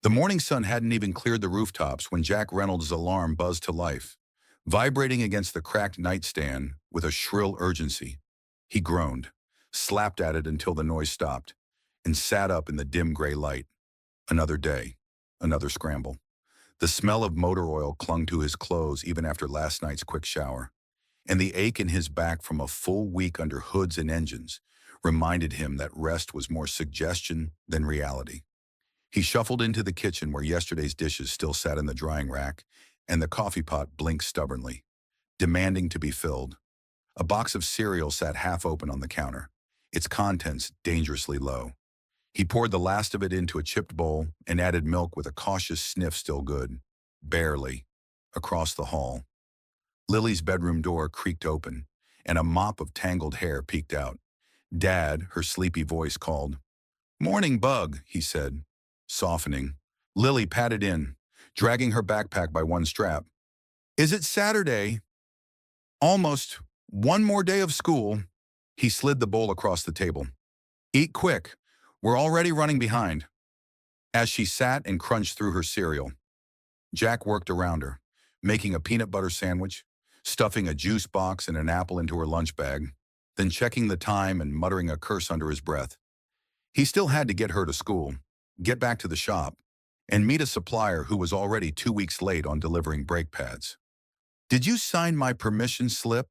The morning sun hadn't even cleared the rooftops when Jack Reynolds' alarm buzzed to life, vibrating against the cracked nightstand with a shrill urgency. He groaned, slapped at it until the noise stopped, and sat up in the dim gray light. Another day, another scramble. The smell of motor oil clung to his clothes even after last night's quick shower, and the ache in his back from a full week under hoods and engines reminded him that rest was more suggestion than reality. He shuffled into the kitchen where yesterday's dishes still sat in the drying rack, and the coffee pot blinked stubbornly, demanding to be filled. A box of cereal sat half open on the counter, its contents dangerously low. He poured the last of it into a chipped bowl and added milk with a cautious sniff still good. Barely. Across the hall. Lily's bedroom door creaked open, and a mop of tangled hair peeked out. Dad, her sleepy voice called. "Morning, Bug," he said, softening. Lily patted in, dragging her backpack by one strap. "Is it Saturday?" "Almost. One more day of school." He slid the bowl across the table. "Eat quick. We're already running behind." As she sat and crunched through her cereal, Jack worked around her, making a peanut butter sandwich, stuffing a juice box and an apple into her lunch bag, then checking the time and muttering a curse under his breath. He still had to get her to school, get back to the shop, and meet a supplier who was already 2 weeks late on delivering brake pads. "Did you sign my permission slip?"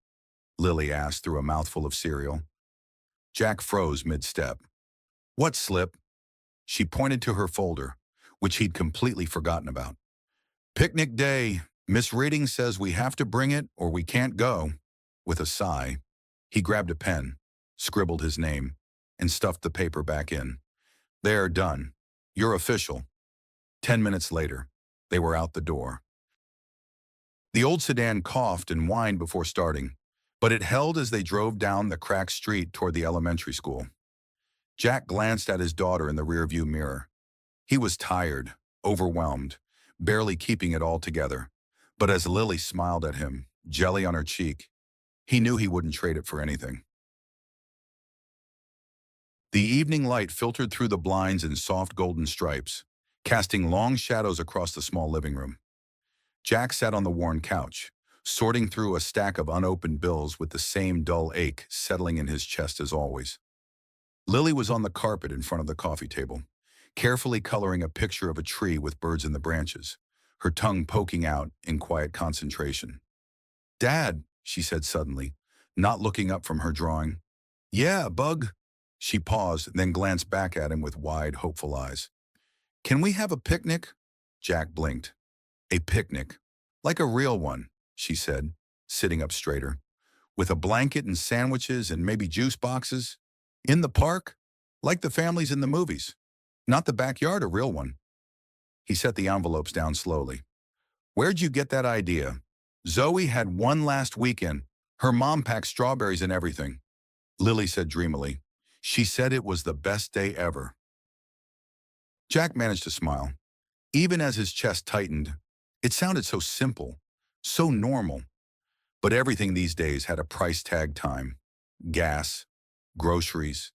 Lily asked through a mouthful of cereal. Jack froze mid-step. "What slip?" She pointed to her folder, which he'd completely forgotten about. "Picnic day. Miss Reading says we have to bring it or we can't go." With a sigh, he grabbed a pen, scribbled his name, and stuffed the paper back in. "There, done. You're official." 10 minutes later, they were out the door. The old sedan coughed and whined before starting, but it held as they drove down the cracked street toward the elementary school. Jack glanced at his daughter in the rearview mirror. He was tired, overwhelmed, barely keeping it all together. But as Lily smiled at him, jelly on her cheek, he knew he wouldn't trade it for anything. The evening light filtered through the blinds in soft golden stripes, casting long shadows across the small living room. Jack sat on the worn couch, sorting through a stack of unopened bills with the same dull ache settling in his chest as always. Lily was on the carpet in front of the coffee table, carefully coloring a picture of a tree with birds in the branches, her tongue poking out in quiet concentration. "Dad," she said suddenly, not looking up from her drawing. "Yeah, Bug." She paused, then glanced back at him with wide, hopeful eyes. "Can we have a picnic?" Jack blinked. "A picnic. Like a real one," she said, sitting up straighter. "With a blanket and sandwiches and maybe juice boxes? In the park? Like the families in the movies. Not the backyard, a real one." He set the envelopes down slowly. "Where'd you get that idea?" "Zoe had one last weekend. Her mom packed strawberries and everything," Lily said dreamily. "She said it was the best day ever." Jack managed to smile. Even as his chest tightened, it sounded so simple, so normal. But everything these days had a price tag time. Gas, groceries.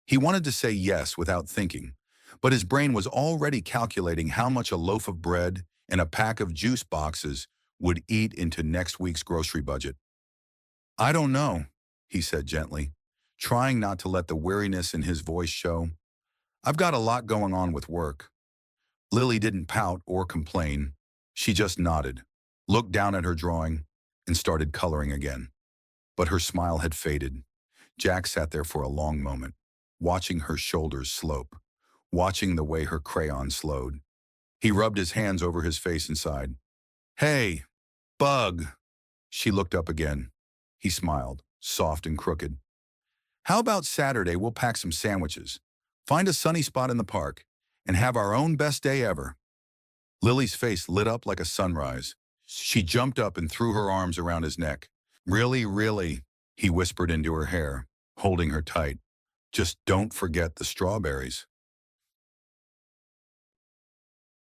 He wanted to say yes without thinking, but his brain was already calculating how much a loaf of bread and a pack of juice boxes would eat into next week's grocery budget. "I don't know," he said gently, trying not to let the weariness in his voice show. "I've got a lot going on with work." Lily didn't pout or complain. She just nodded, looked down at her drawing, and started coloring again. But her smile had faded. Jack sat there for a long moment, watching her shoulders slope, watching the way her crayon slowed. He rubbed his hands over his face and sighed. "Hey, Bug." She looked up again. He smiled, soft and crooked. "How about Saturday we'll pack some sandwiches, find a sunny spot in the park, and have our own best day ever?" Lily's face lit up like a sunrise. She jumped up and threw her arms around his neck. "Really, really," he whispered into her hair, holding her tight. "Just don't forget the strawberries."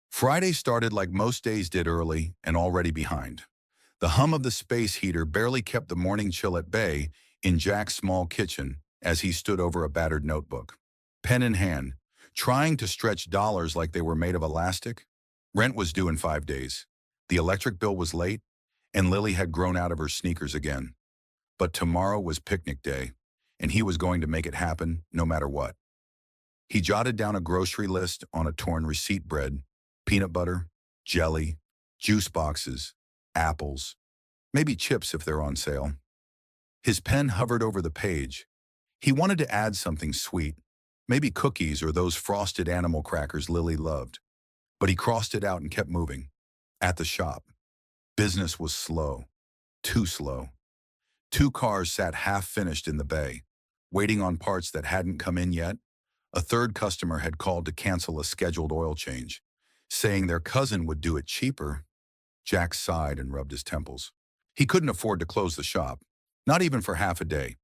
Friday started like most days did, early and already behind. The hum of the space heater barely kept the morning chill at bay in Jack's small kitchen as he stood over a battered notebook, pen in hand, trying to stretch dollars like they were made of elastic. Rent was due in 5 days. The electric bill was late, and Lily had grown out of her sneakers again. But tomorrow was picnic day, and he was going to make it happen no matter what. He jotted down a grocery list on a torn receipt: bread, peanut butter, jelly, juice boxes, apples, maybe chips if they're on sale. His pen hovered over the page. He wanted to add something sweet, maybe cookies or those frosted animal crackers Lily loved. But he crossed it out and kept moving. At the shop, business was slow, too slow. Two cars sat half-finished in the bay, waiting on parts that hadn't come in yet. A third customer had called to cancel a scheduled oil change, saying their cousin would do it cheaper. Jack sighed and rubbed his temples. He couldn't afford to close the shop, not even for half a day.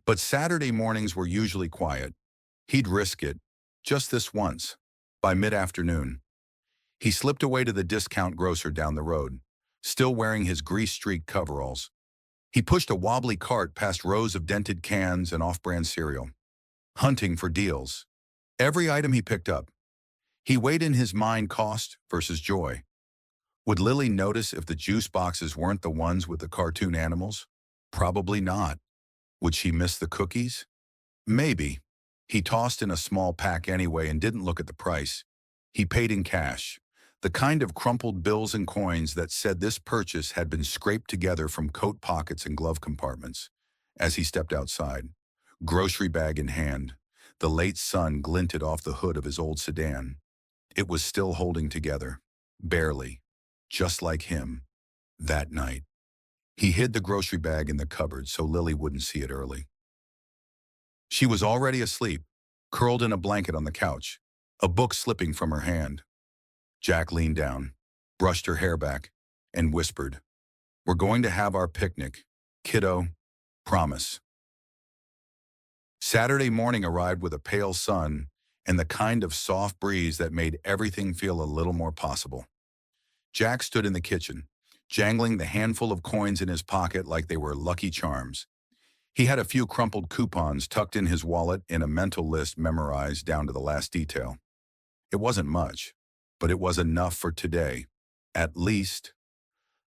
But Saturday mornings were usually quiet. He'd risk it, just this once. By mid-afternoon, he slipped away to the discount grocer down the road, still wearing his grease-streaked coveralls. He pushed a wobbly cart past rows of dented cans and off-brand cereal, hunting for deals. Every item he picked up, he weighed in his mind cost versus joy. Would Lily notice if the juice boxes weren't the ones with the cartoon animals? Probably not. Would she miss the cookies? Maybe. He tossed in a small pack anyway and didn't look at the price. He paid in cash, the kind of crumpled bills and coins that said this purchase had been scraped together from coat pockets and glove compartments. As he stepped outside, grocery bag in hand, the late sun glinted off the hood of his old sedan. It was still holding together, barely, just like him, that night. He hid the grocery bag in the cupboard so Lily wouldn't see it early. She was already asleep, curled in a blanket on the couch, a book slipping from her hand. Jack leaned down, brushed her hair back, and whispered, "We're going to have our picnic, kiddo, promise." Saturday morning arrived with a pale sun and the kind of soft breeze that made everything feel a little more possible. Jack stood in the kitchen, jangling the handful of coins in his pocket like they were lucky charms. He had a few crumpled coupons tucked in his wallet and a mental list memorized down to the last detail. It wasn't much, but it was enough for today. At least.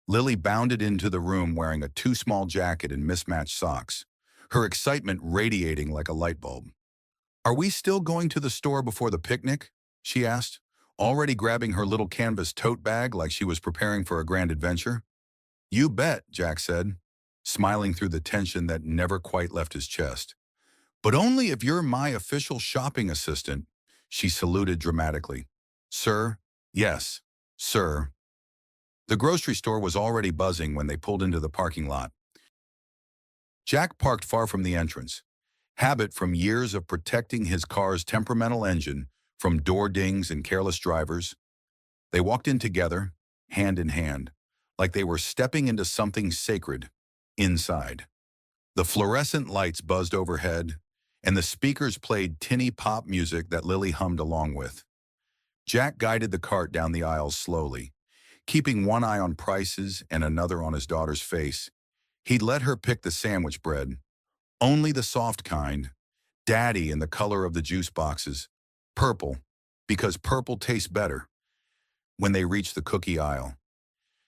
Lily bounded into the room wearing a too small jacket and mismatched socks, her excitement radiating like a light bulb. "Are we still going to the store before the picnic?" she asked, already grabbing her little canvas tote bag like she was preparing for a grand adventure. "You bet," Jack said, smiling through the tension that never quite left his chest. "But only if you're my official shopping assistant," she saluted dramatically. "Sir? Yes, sir." The grocery store was already buzzing when they pulled into the parking lot. Jack parked far from the entrance, habit from years of protecting his car's temperamental engine from door dings and careless drivers. They walked in together, hand in hand, like they were stepping into something sacred, inside. The fluorescent lights buzzed overhead, and the speakers played tinny pop music that Lily hummed along with. Jack guided the cart down the aisles slowly, keeping one eye on prices and another on his daughter's face. He'd let her pick the sandwich bread, only the soft kind, daddy in the color of the juice boxes, purple, because purple tastes better. When they reached the cookie aisle,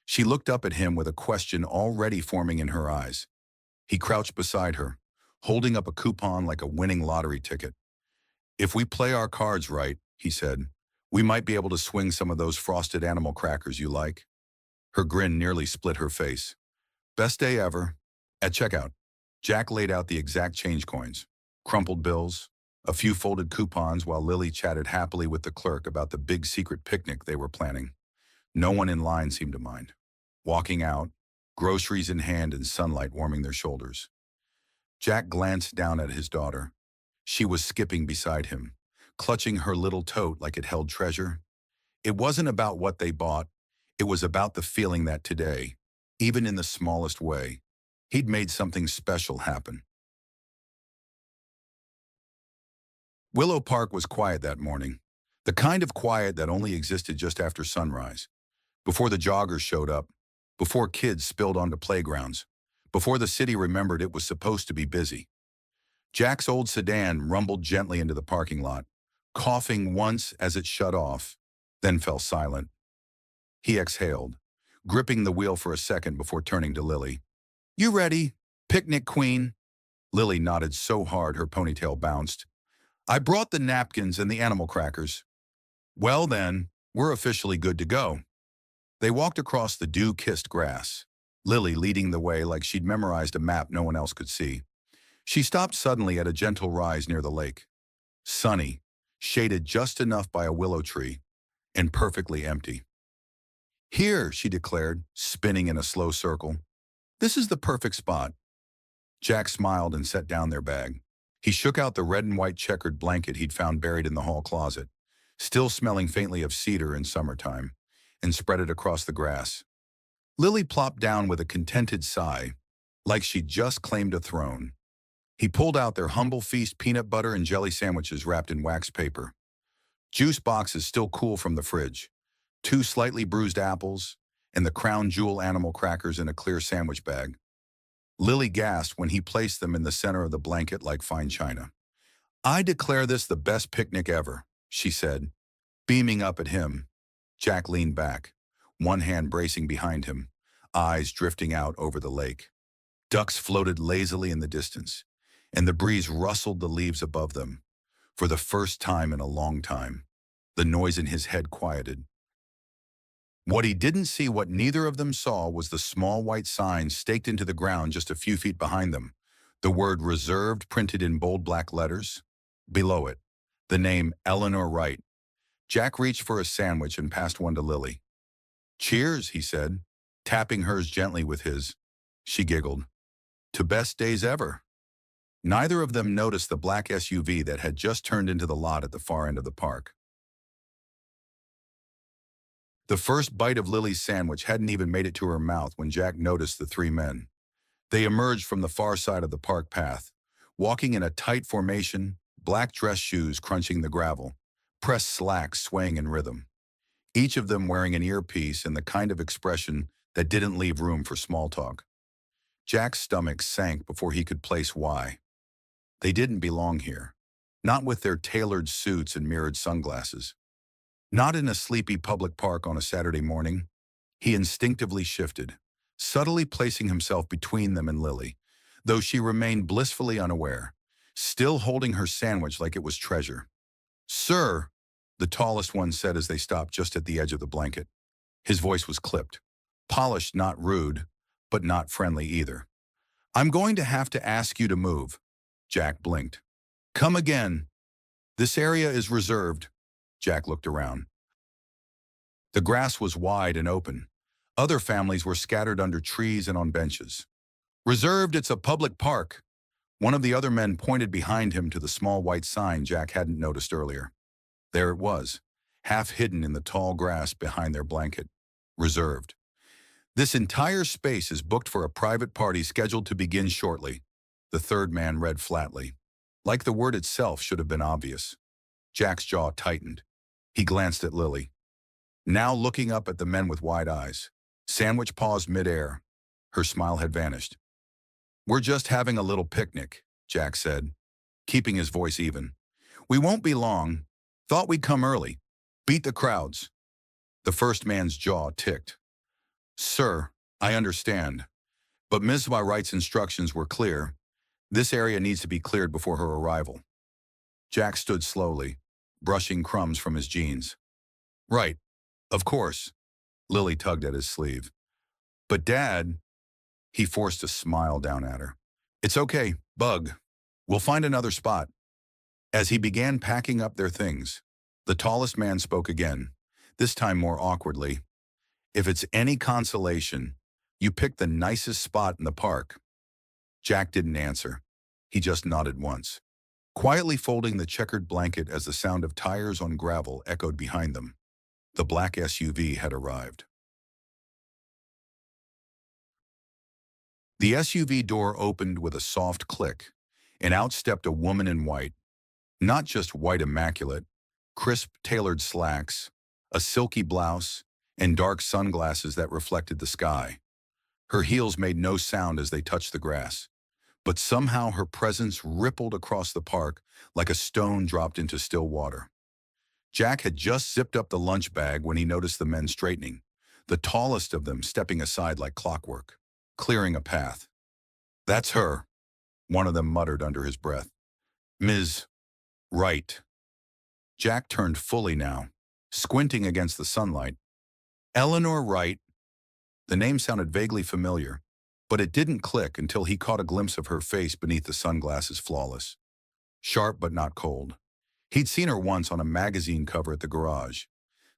she looked up at him with a question already forming in her eyes. He crouched beside her, holding up a coupon like a winning lottery ticket. "If we play our cards right," he said, "we might be able to swing some of those frosted animal crackers you like." Her grin nearly split her face. "Best day ever." At checkout, Jack laid out the exact change coins, crumpled bills, a few folded coupons while Lily chatted happily with the clerk about the big secret picnic they were planning. No one in line seemed to mind. Walking out, groceries in hand and sunlight warming their shoulders. Jack glanced down at his daughter. She was skipping beside him, clutching her little tote like it held treasure. It wasn't about what they bought. It was about the feeling that today, even in the smallest way, he'd made something special happen. Willow Park was quiet that morning, the kind of quiet that only existed just after sunrise, before the joggers showed up, before kids spilled onto playgrounds, before the city remembered it was supposed to be busy. Jack's old sedan rumbled gently into the parking lot, coughing once as it shut off, then fell silent. He exhaled, gripping the wheel for a second before turning to Lily. "You ready, picnic queen?" Lily nodded so hard her ponytail bounced. "I brought the napkins and the animal crackers." "Well then, we're officially good to go." They walked across the dew-kissed grass, Lily leading the way like she'd memorized a map no one else could see. She stopped suddenly at a gentle rise near the lake. Sunny, shaded just enough by a willow tree, and perfectly empty. "Here," she declared, spinning in a slow circle. "This is the perfect spot." Jack smiled and set down their bag. He shook out the red and white checkered blanket he'd found buried in the hall closet, still smelling faintly of cedar in summertime, and spread it across the grass. Lily plopped down with a contented sigh, like she'd just claimed a throne. He pulled out their humble feast peanut butter and jelly sandwiches wrapped in wax paper. Juice boxes still cool from the fridge, 2 slightly bruised apples, and the crown jewel animal crackers in a clear sandwich bag. Lily gasped when he placed them in the center of the blanket like fine china. "I declare this the best picnic ever," she said, beaming up at him. Jack leaned back, one hand bracing behind him, eyes drifting out over the lake. Ducks floated lazily in the distance, and the breeze rustled the leaves above them. For the first time in a long time, the noise in his head quieted. What he didn't see, what neither of them saw, was the small white sign staked into the ground just a few feet behind them, the word "Reserved" printed in bold black letters. Below it, the name Eleanor Wright. Jack reached for a sandwich and passed one to Lily. "Cheers," he said, tapping hers gently with his. She giggled. "To best days ever." Neither of them noticed the black SUV that had just turned into the lot at the far end of the park. The first bite of Lily's sandwich hadn't even made it to her mouth when Jack noticed the 3 men. They emerged from the far side of the park path, walking in a tight formation, black dress shoes crunching the gravel, pressed slacks swaying in rhythm. Each of them wearing an earpiece and the kind of expression that didn't leave room for small talk. Jack's stomach sank before he could place why. They didn't belong here. Not with their tailored suits and mirrored sunglasses. Not in a sleepy public park on a Saturday morning. He instinctively shifted, subtly placing himself between them and Lily, though she remained blissfully unaware, still holding her sandwich like it was treasure. "Sir," the tallest one said as they stopped just at the edge of the blanket. His voice was clipped, polished, not rude, but not friendly either. "I'm going to have to ask you to move." Jack blinked. "Come again." "This area is reserved." Jack looked around. The grass was wide and open. Other families were scattered under trees and on benches. "Reserved, it's a public park." One of the other men pointed behind him to the small white sign Jack hadn't noticed earlier. There it was, half hidden in the tall grass behind their blanket. "Reserved. This entire space is booked for a private party scheduled to begin shortly." The third man read flatly, like the word itself should have been obvious. Jack's jaw tightened. He glanced at Lily, now looking up at the men with wide eyes. Sandwich paused midair. Her smile had vanished. "We're just having a little picnic," Jack said, keeping his voice even. "We won't be long. Thought we'd come early. Beat the crowds." The first man's jaw ticked. "Sir, I understand, but Ms. Wright's instructions were clear. This area needs to be cleared before her arrival." Jack stood slowly, brushing crumbs from his jeans. "Right, of course." Lily tugged at his sleeve. "But Dad," he forced a smile down at her. "It's okay, Bug. We'll find another spot." As he began packing up their things, the tallest man spoke again, this time more awkwardly. "If it's any consolation, you picked the nicest spot in the park." Jack didn't answer. He just nodded once, quietly folding the checkered blanket as the sound of tires on gravel echoed behind them. The black SUV had arrived. The SUV door opened with a soft click, and out stepped a woman in white. Not just white immaculate, crisp tailored slacks, a silky blouse, and dark sunglasses that reflected the sky. Her heels made no sound as they touched the grass, but somehow her presence rippled across the park like a stone dropped into still water. Jack had just zipped up the lunch bag when he noticed the men straightening, the tallest of them stepping aside like clockwork, clearing a path. "That's her," one of them muttered under his breath. "Ms. Wright." Jack turned fully now, squinting against the sunlight. Eleanor Wright. The name sounded vaguely familiar, but it didn't click until he caught a glimpse of her face beneath the sunglasses, flawless. Sharp but not cold. He'd seen her once on a magazine cover at the garage.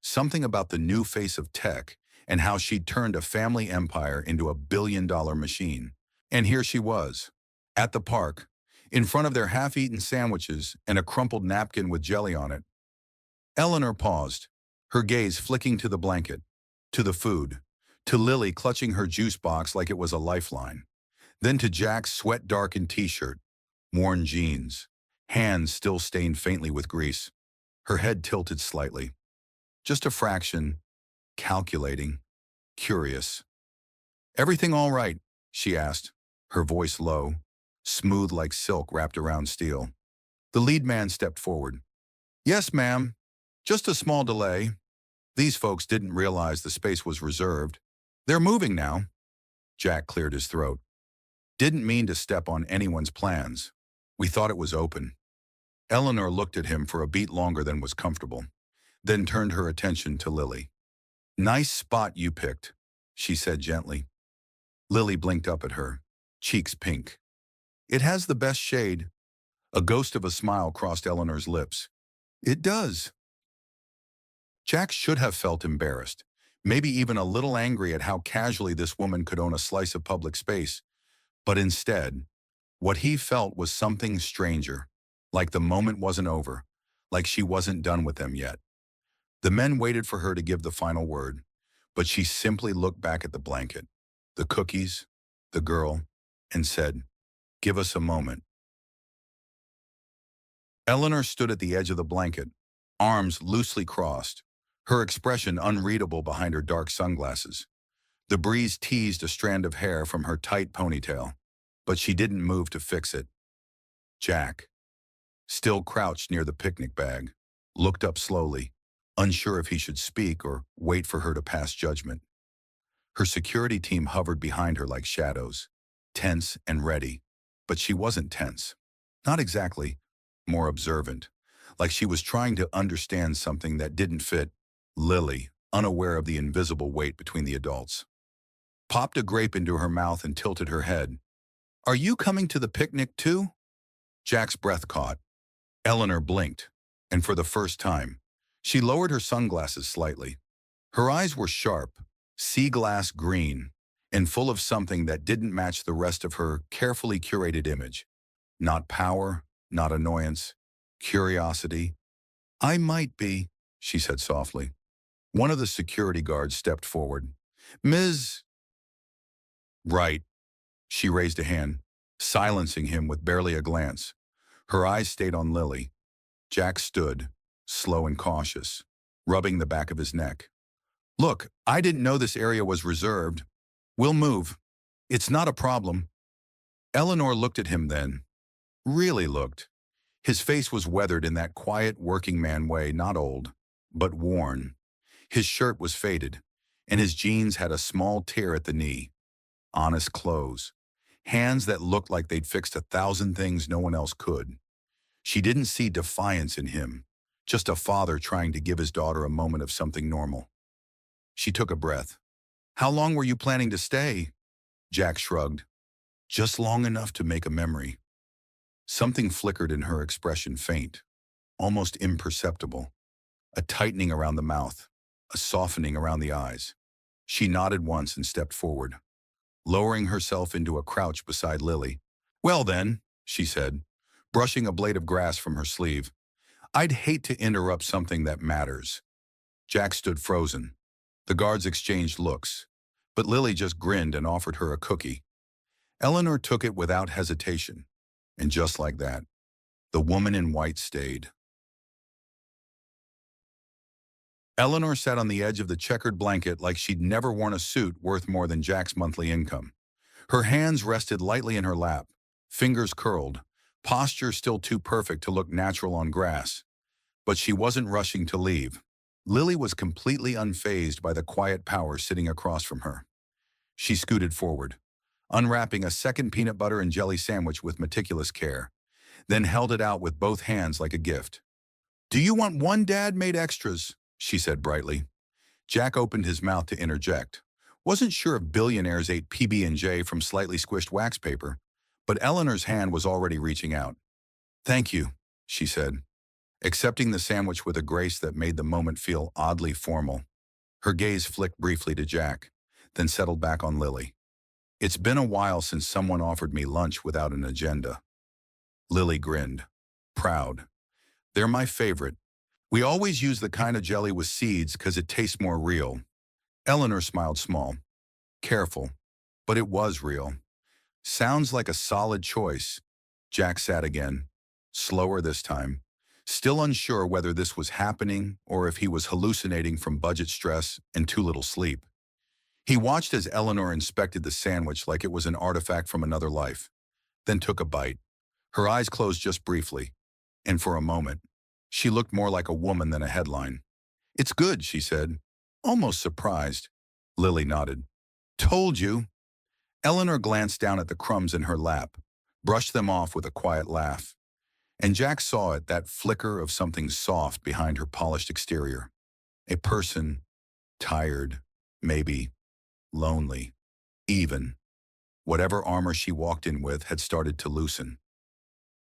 Something about the new face of tech and how she'd turned a family empire into a billion-dollar machine. And here she was, at the park, in front of their half-eaten sandwiches and a crumpled napkin with jelly on it. Eleanor paused, her gaze flicking to the blanket, to the food, to Lily clutching her juice box like it was a lifeline, then to Jack's sweat-darkened t-shirt, worn jeans, hands still stained faintly with grease. Her head tilted slightly. Just a fraction, calculating, curious. "Everything all right?" she asked, her voice low, smooth like silk wrapped around steel. The lead man stepped forward. "Yes, ma'am. Just a small delay. These folks didn't realize the space was reserved. They're moving now." Jack cleared his throat. "Didn't mean to step on anyone's plans. We thought it was open." Eleanor looked at him for a beat longer than was comfortable, then turned her attention to Lily. "Nice spot you picked," she said gently. Lily blinked up at her, cheeks pink. "It has the best shade." A ghost of a smile crossed Eleanor's lips. "It does." Jack should have felt embarrassed, maybe even a little angry at how casually this woman could own a slice of public space. But instead, what he felt was something stranger, like the moment wasn't over, like she wasn't done with them yet. The men waited for her to give the final word, but she simply looked back at the blanket, the cookies, the girl, and said, "Give us a moment." Eleanor stood at the edge of the blanket, arms loosely crossed, her expression unreadable behind her dark sunglasses. The breeze teased a strand of hair from her tight ponytail, but she didn't move to fix it. Jack, still crouched near the picnic bag, looked up slowly, unsure if he should speak or wait for her to pass judgment. Her security team hovered behind her like shadows, tense and ready, but she wasn't tense. Not exactly, more observant, like she was trying to understand something that didn't fit. Lily, unaware of the invisible weight between the adults, popped a grape into her mouth and tilted her head. "Are you coming to the picnic too?" Jack's breath caught. Eleanor blinked, and for the first time, she lowered her sunglasses slightly. Her eyes were sharp, sea glass green, and full of something that didn't match the rest of her carefully curated image. Not power, not annoyance, curiosity. "I might be," she said softly. One of the security guards stepped forward. "Ms. Right." She raised a hand, silencing him with barely a glance. Her eyes stayed on Lily. Jack stood, slow and cautious, rubbing the back of his neck. "Look, I didn't know this area was reserved. We'll move. It's not a problem." Eleanor looked at him then. Really looked. His face was weathered in that quiet working man way, not old, but worn. His shirt was faded, and his jeans had a small tear at the knee. Honest clothes. Hands that looked like they'd fixed 1,000 things no one else could. She didn't see defiance in him, just a father trying to give his daughter a moment of something normal. She took a breath. "How long were you planning to stay?" Jack shrugged. "Just long enough to make a memory." Something flickered in her expression, faint, almost imperceptible. A tightening around the mouth, a softening around the eyes. She nodded once and stepped forward, lowering herself into a crouch beside Lily. "Well then," she said, brushing a blade of grass from her sleeve, "I'd hate to interrupt something that matters." Jack stood frozen. The guards exchanged looks, but Lily just grinned and offered her a cookie. Eleanor took it without hesitation, and just like that, the woman in white stayed. Eleanor sat on the edge of the checkered blanket like she'd never worn a suit worth more than Jack's monthly income. Her hands rested lightly in her lap, fingers curled, posture still too perfect to look natural on grass. But she wasn't rushing to leave. Lily was completely unfazed by the quiet power sitting across from her. She scooted forward, unwrapping a second peanut butter and jelly sandwich with meticulous care, then held it out with both hands like a gift. "Do you want one dad-made extras?" she said brightly. Jack opened his mouth to interject. Wasn't sure if billionaires ate PB&J from slightly squished wax paper, but Eleanor's hand was already reaching out. "Thank you," she said, accepting the sandwich with a grace that made the moment feel oddly formal. Her gaze flicked briefly to Jack, then settled back on Lily. "It's been a while since someone offered me lunch without an agenda." Lily grinned, proud. "They're my favorite. We always use the kind of jelly with seeds because it tastes more real." Eleanor smiled small. Careful, but it was real. "Sounds like a solid choice." Jack sat again, slower this time, still unsure whether this was happening or if he was hallucinating from budget stress and too little sleep. He watched as Eleanor inspected the sandwich like it was an artifact from another life, then took a bite. Her eyes closed just briefly, and for a moment, she looked more like a woman than a headline. "It's good," she said, almost surprised. Lily nodded. "Told you." Eleanor glanced down at the crumbs in her lap, brushed them off with a quiet laugh. And Jack saw it, that flicker of something soft behind her polished exterior. A person, tired, maybe, lonely, even. Whatever armor she walked in with had started to loosen.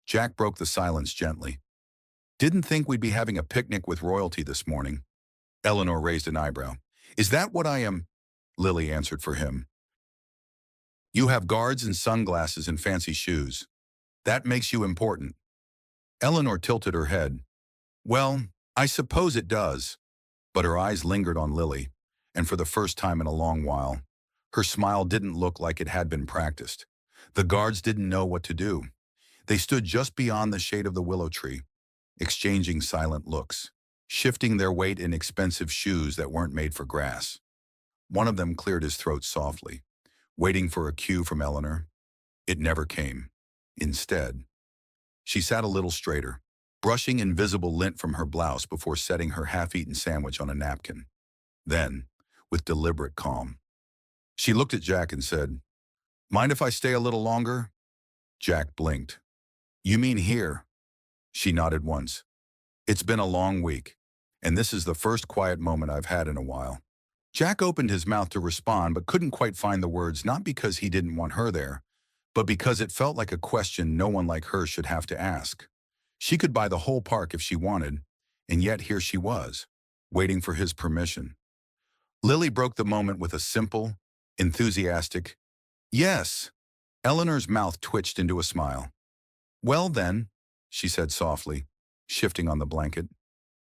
Jack broke the silence gently. "Didn't think we'd be having a picnic with royalty this morning." Eleanor raised an eyebrow. "Is that what I am?" Lily answered for him. "You have guards and sunglasses and fancy shoes. That makes you important." Eleanor tilted her head. "Well, I suppose it does." But her eyes lingered on Lily, and for the first time in a long while, her smile didn't look like it had been practiced. The guards didn't know what to do. They stood just beyond the shade of the willow tree, exchanging silent looks, shifting their weight in expensive shoes that weren't made for grass. One of them cleared his throat softly, waiting for a cue from Eleanor. It never came. Instead, she sat a little straighter, brushing invisible lint from her blouse before setting her half-eaten sandwich on a napkin. Then, with deliberate calm, she looked at Jack and said, "Mind if I stay a little longer?" Jack blinked. "You mean here?" She nodded once. "It's been a long week, and this is the first quiet moment I've had in a while." Jack opened his mouth to respond but couldn't quite find the words, not because he didn't want her there, but because it felt like a question no one like her should have to ask. She could buy the whole park if she wanted, and yet here she was, waiting for his permission. Lily broke the moment with a simple, enthusiastic, "Yes." Eleanor's mouth twitched into a smile. "Well then," she said softly, shifting on the blanket.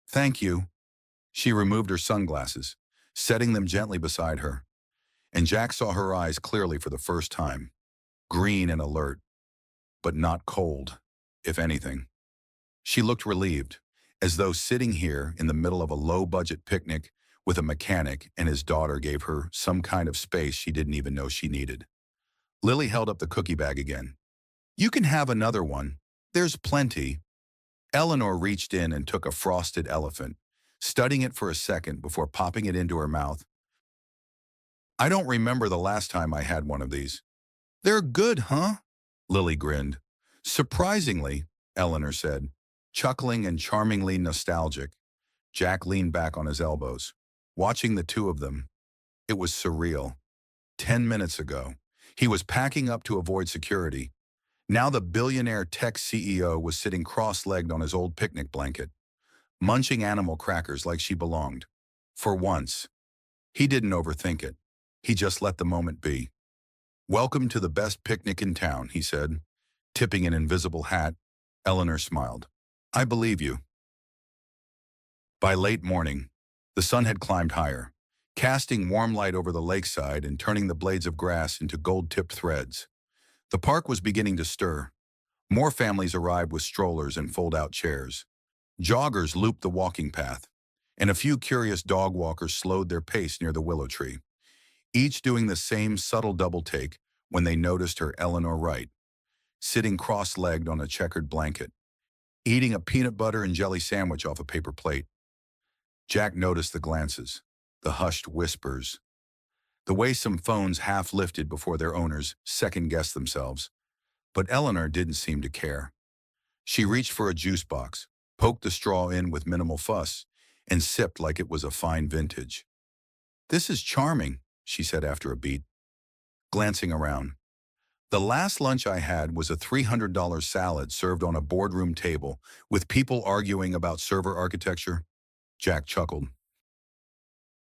"Thank you." She removed her sunglasses, setting them gently beside her, and Jack saw her eyes clearly for the first time, green and alert, but not cold, if anything. She looked relieved, as though sitting here in the middle of a low-budget picnic with a mechanic and his daughter gave her some kind of space she didn't even know she needed. Lily held up the cookie bag again. "You can have another one. There's plenty." Eleanor reached in and took a frosted elephant, studying it for a second before popping it into her mouth. "I don't remember the last time I had one of these." "They're good, huh?" Lily grinned. "Surprisingly," Eleanor said, chuckling and charmingly nostalgic. Jack leaned back on his elbows, watching the two of them. It was surreal. 10 minutes ago, he was packing up to avoid security. Now the billionaire tech CEO was sitting cross-legged on his old picnic blanket, munching animal crackers like she belonged. For once, he didn't overthink it. He just let the moment be. "Welcome to the best picnic in town," he said, tipping an invisible hat. Eleanor smiled. "I believe you." By late morning, the sun had climbed higher, casting warm light over the lakeside and turning the blades of grass into gold-tipped threads. The park was beginning to stir. More families arrived with strollers and fold-out chairs. Joggers looped the walking path, and a few curious dog walkers slowed their pace near the willow tree, each doing the same subtle double-take when they noticed her Eleanor Wright, sitting cross-legged on a checkered blanket. eating a peanut butter and jelly sandwich off a paper plate. Jack noticed the glances, the hushed whispers, the way some phones half lifted before their owners second-guessed themselves. But Eleanor didn't seem to care. She reached for a juice box, poked the straw in with minimal fuss, and sipped like it was a fine vintage. "This is charming," she said after a beat, glancing around. "The last lunch I had was a $300 salad served on a boardroom table with people arguing about server architecture." Jack chuckled.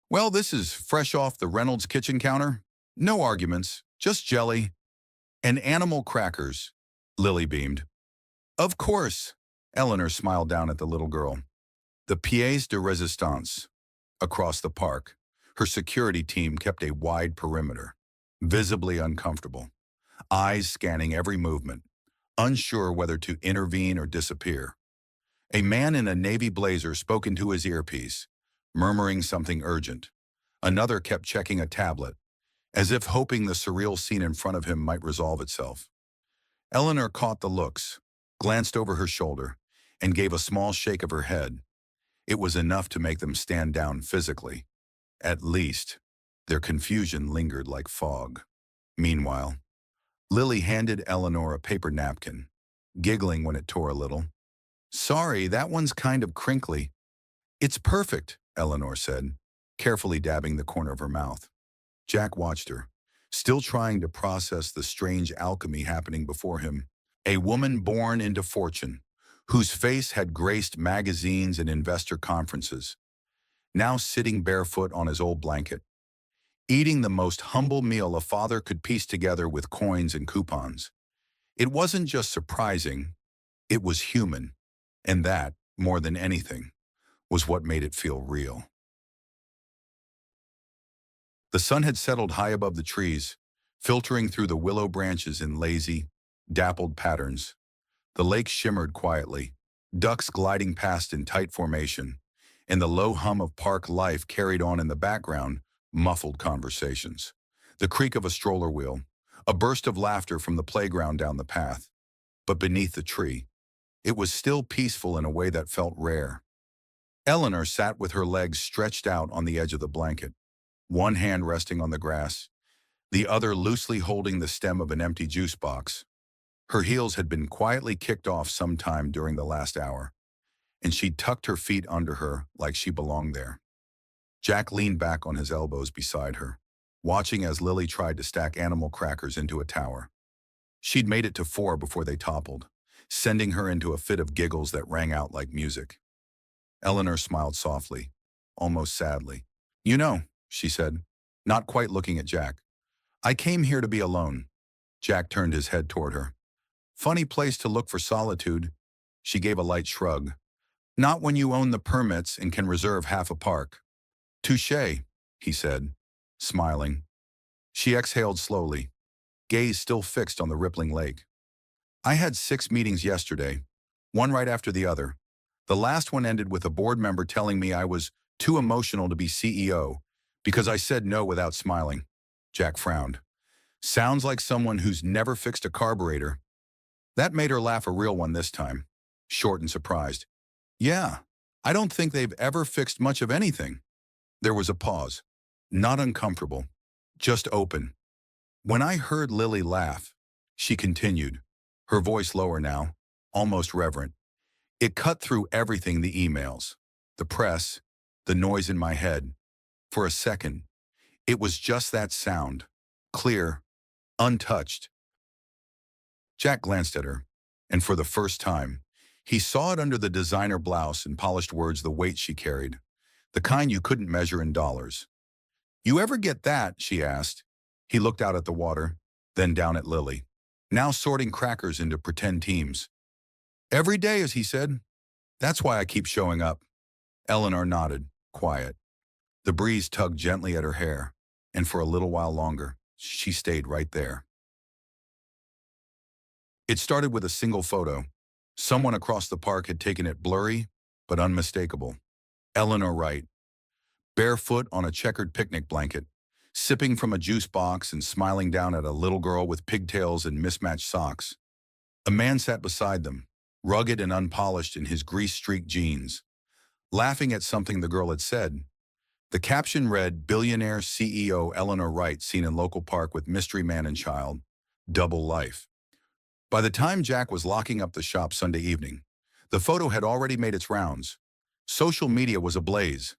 "Well, this is fresh off the Reynolds kitchen counter. No arguments, just jelly and animal crackers," Lily beamed. "Of course," Eleanor smiled down at the little girl. The pièce de résistance. Across the park, her security team kept a wide perimeter, visibly uncomfortable, eyes scanning every movement, unsure whether to intervene or disappear. A man in a navy blazer spoke into his earpiece, murmuring something urgent. Another kept checking a tablet, as if hoping the surreal scene in front of him might resolve itself. Eleanor caught the looks, glanced over her shoulder, and gave a small shake of her head. It was enough to make them stand down physically. At least, their confusion lingered like fog. Meanwhile, Lily handed Eleanor a paper napkin, giggling when it tore a little. "Sorry, that one's kind of crinkly." "It's perfect," Eleanor said, carefully dabbing the corner of her mouth. Jack watched her, still trying to process the strange alchemy happening before him. A woman born into fortune, whose face had graced magazines and investor conferences, now sitting barefoot on his old blanket, eating the most humble meal a father could piece together with coins and coupons. It wasn't just surprising, it was human, and that, more than anything, was what made it feel real. The sun had settled high above the trees, filtering through the willow branches in lazy, dappled patterns. The lake shimmered quietly, ducks gliding past in tight formation, and the low hum of park life carried on in the background, muffled conversations. The creak of a stroller wheel, a burst of laughter from the playground down the path. But beneath the tree, it was still peaceful in a way that felt rare. Eleanor sat with her legs stretched out on the edge of the blanket, one hand resting on the grass, the other loosely holding the stem of an empty juice box. Her heels had been quietly kicked off sometime during the last hour, and she tucked her feet under her like she belonged there. Jack leaned back on his elbows beside her, watching as Lily tried to stack animal crackers into a tower. She'd made it to 4 before they toppled, sending her into a fit of giggles that rang out like music. Eleanor smiled softly, almost sadly. "You know," she said, not quite looking at Jack, "I came here to be alone." Jack turned his head toward her. "Funny place to look for solitude." She gave a light shrug. "Not when you own the permits and can reserve half a park." "Touché," he said, smiling. She exhaled slowly, gaze still fixed on the rippling lake. "I had 6 meetings yesterday, one right after the other. The last one ended with a board member telling me I was too emotional to be CEO because I said no without smiling." Jack frowned. "Sounds like someone who's never fixed a carburetor." That made her laugh a real one this time, short and surprised. "Yeah, I don't think they've ever fixed much of anything." There was a pause, not uncomfortable, just open. "When I heard Lily laugh," she continued, her voice lower now, almost reverent, "it cut through everything, the emails, the press, the noise in my head. For a second, it was just that sound, clear, untouched." Jack glanced at her, and for the first time, he saw it under the designer blouse and polished words the weight she carried, the kind you couldn't measure in dollars. "You ever get that?" she asked. He looked out at the water, then down at Lily, now sorting crackers into pretend teams. "Every day," as he said. "That's why I keep showing up." Eleanor nodded, quiet. The breeze tugged gently at her hair, and for a little while longer, she stayed right there. It started with a single photo. Someone across the park had taken it, blurry but unmistakable. Eleanor Wright, barefoot on a checkered picnic blanket, sipping from a juice box and smiling down at a little girl with pigtails and mismatched socks. A man sat beside them, rugged and unpolished in his grease-streaked jeans, laughing at something the girl had said. The caption read, "Billionaire CEO Eleanor Wright seen in local park with mystery man and child. Double life." By the time Jack was locking up the shop Sunday evening, the photo had already made its rounds. Social media was ablaze.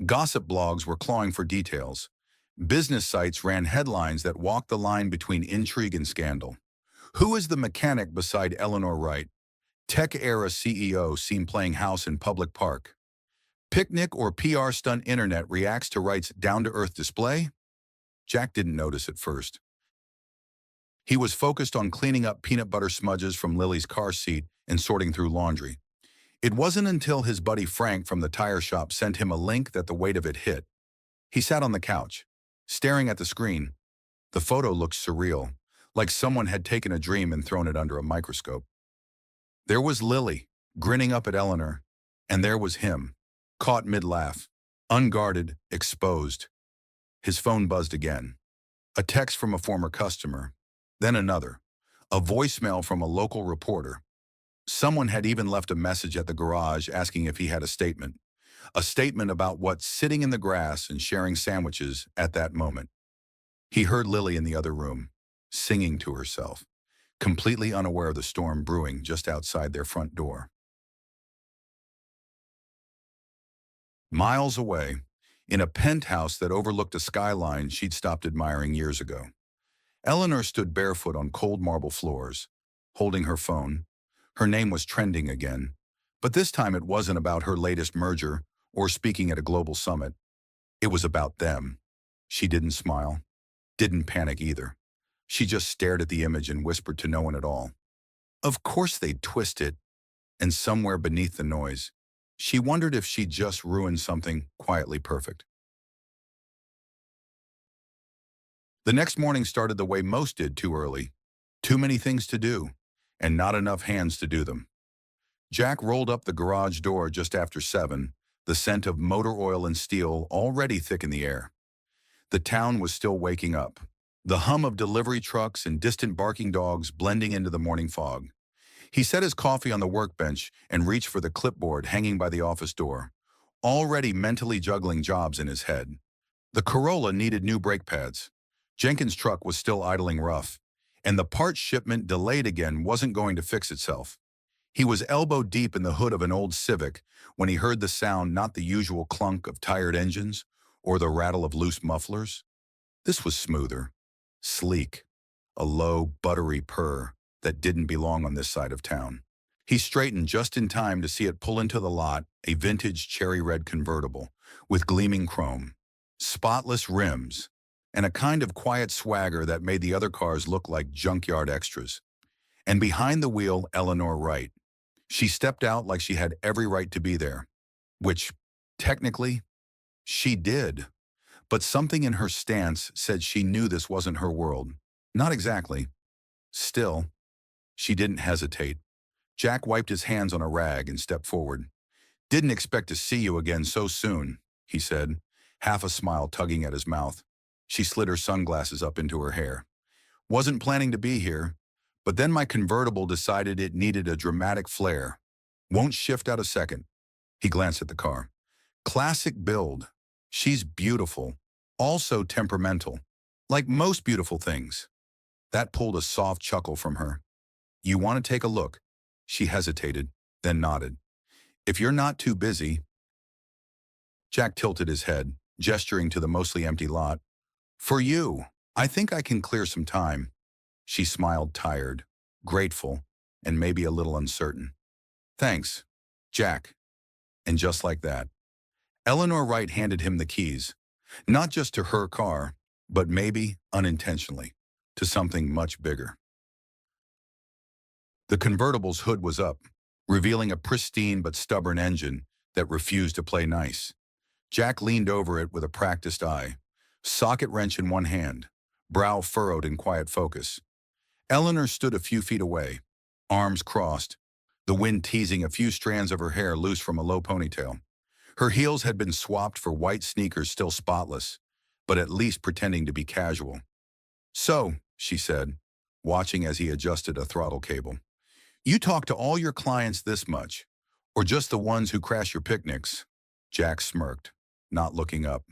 Gossip blogs were clawing for details. Business sites ran headlines that walked the line between intrigue and scandal. Who is the mechanic beside Eleanor Wright? Tech-era CEO seen playing house in public park. Picnic or PR stunt internet reacts to Wright's down-to-earth display? Jack didn't notice at first. He was focused on cleaning up peanut butter smudges from Lily's car seat and sorting through laundry. It wasn't until his buddy Frank from the tire shop sent him a link that the weight of it hit. He sat on the couch, staring at the screen. The photo looked surreal, like someone had taken a dream and thrown it under a microscope. There was Lily, grinning up at Eleanor, and there was him, caught mid-laugh, unguarded, exposed. His phone buzzed again. A text from a former customer, then another, a voicemail from a local reporter. Someone had even left a message at the garage asking if he had a statement about what's sitting in the grass and sharing sandwiches at that moment. He heard Lily in the other room, singing to herself, completely unaware of the storm brewing just outside their front door. Miles away, in a penthouse that overlooked a skyline she'd stopped admiring years ago, Eleanor stood barefoot on cold marble floors, holding her phone. Her name was trending again, but this time it wasn't about her latest merger or speaking at a global summit. It was about them. She didn't smile, didn't panic either. She just stared at the image and whispered to no one at all. Of course they'd twist it, and somewhere beneath the noise, she wondered if she'd just ruined something quietly perfect. The next morning started the way most did, too early. Too many things to do, and not enough hands to do them. Jack rolled up the garage door just after 7, the scent of motor oil and steel already thick in the air. The town was still waking up, the hum of delivery trucks and distant barking dogs blending into the morning fog. He set his coffee on the workbench and reached for the clipboard hanging by the office door, already mentally juggling jobs in his head. The Corolla needed new brake pads. Jenkins' truck was still idling rough, and the parts shipment delayed again wasn't going to fix itself. He was elbow deep in the hood of an old Civic when he heard the sound, not the usual clunk of tired engines or the rattle of loose mufflers. This was smoother, sleek, a low, buttery purr that didn't belong on this side of town. He straightened just in time to see it pull into the lot, a vintage cherry-red convertible with gleaming chrome, spotless rims, and a kind of quiet swagger that made the other cars look like junkyard extras. And behind the wheel, Eleanor Wright. She stepped out like she had every right to be there, which, technically, she did. But something in her stance said she knew this wasn't her world. Not exactly. Still, she didn't hesitate. Jack wiped his hands on a rag and stepped forward. "Didn't expect to see you again so soon," he said, half a smile tugging at his mouth. She slid her sunglasses up into her hair. "Wasn't planning to be here, but then my convertible decided it needed a dramatic flair. Won't shift out a second." He glanced at the car. "Classic build. She's beautiful, also temperamental, like most beautiful things." That pulled a soft chuckle from her. "You want to take a look?" She hesitated, then nodded. "If you're not too busy." Jack tilted his head, gesturing to the mostly empty lot. "For you, I think I can clear some time." She smiled, tired, grateful, and maybe a little uncertain. "Thanks, Jack." And just like that, Eleanor Wright handed him the keys, not just to her car, but maybe, unintentionally, to something much bigger. The convertible's hood was up, revealing a pristine but stubborn engine that refused to play nice. Jack leaned over it with a practiced eye, socket wrench in one hand, brow furrowed in quiet focus. Eleanor stood a few feet away, arms crossed, the wind teasing a few strands of her hair loose from a low ponytail. Her heels had been swapped for white sneakers still spotless, but at least pretending to be casual. "So," she said, watching as he adjusted a throttle cable, You talk to all your clients this much, or just the ones who crash your picnics? Jack smirked, not looking up.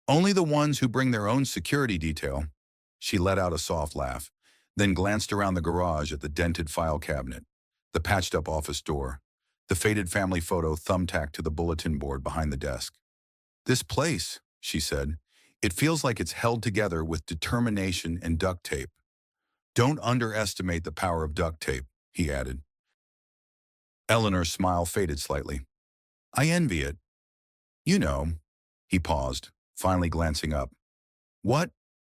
Only the ones who bring their own security detail. She let out a soft laugh, then glanced around the garage at the dented file cabinet, the patched-up office door, the faded family photo thumbtacked to the bulletin board behind the desk. This place, she said, it feels like it's held together with determination and duct tape. Don't underestimate the power of duct tape, he added. Eleanor's smile faded slightly. I envy it. You know. He paused, finally glancing up. What?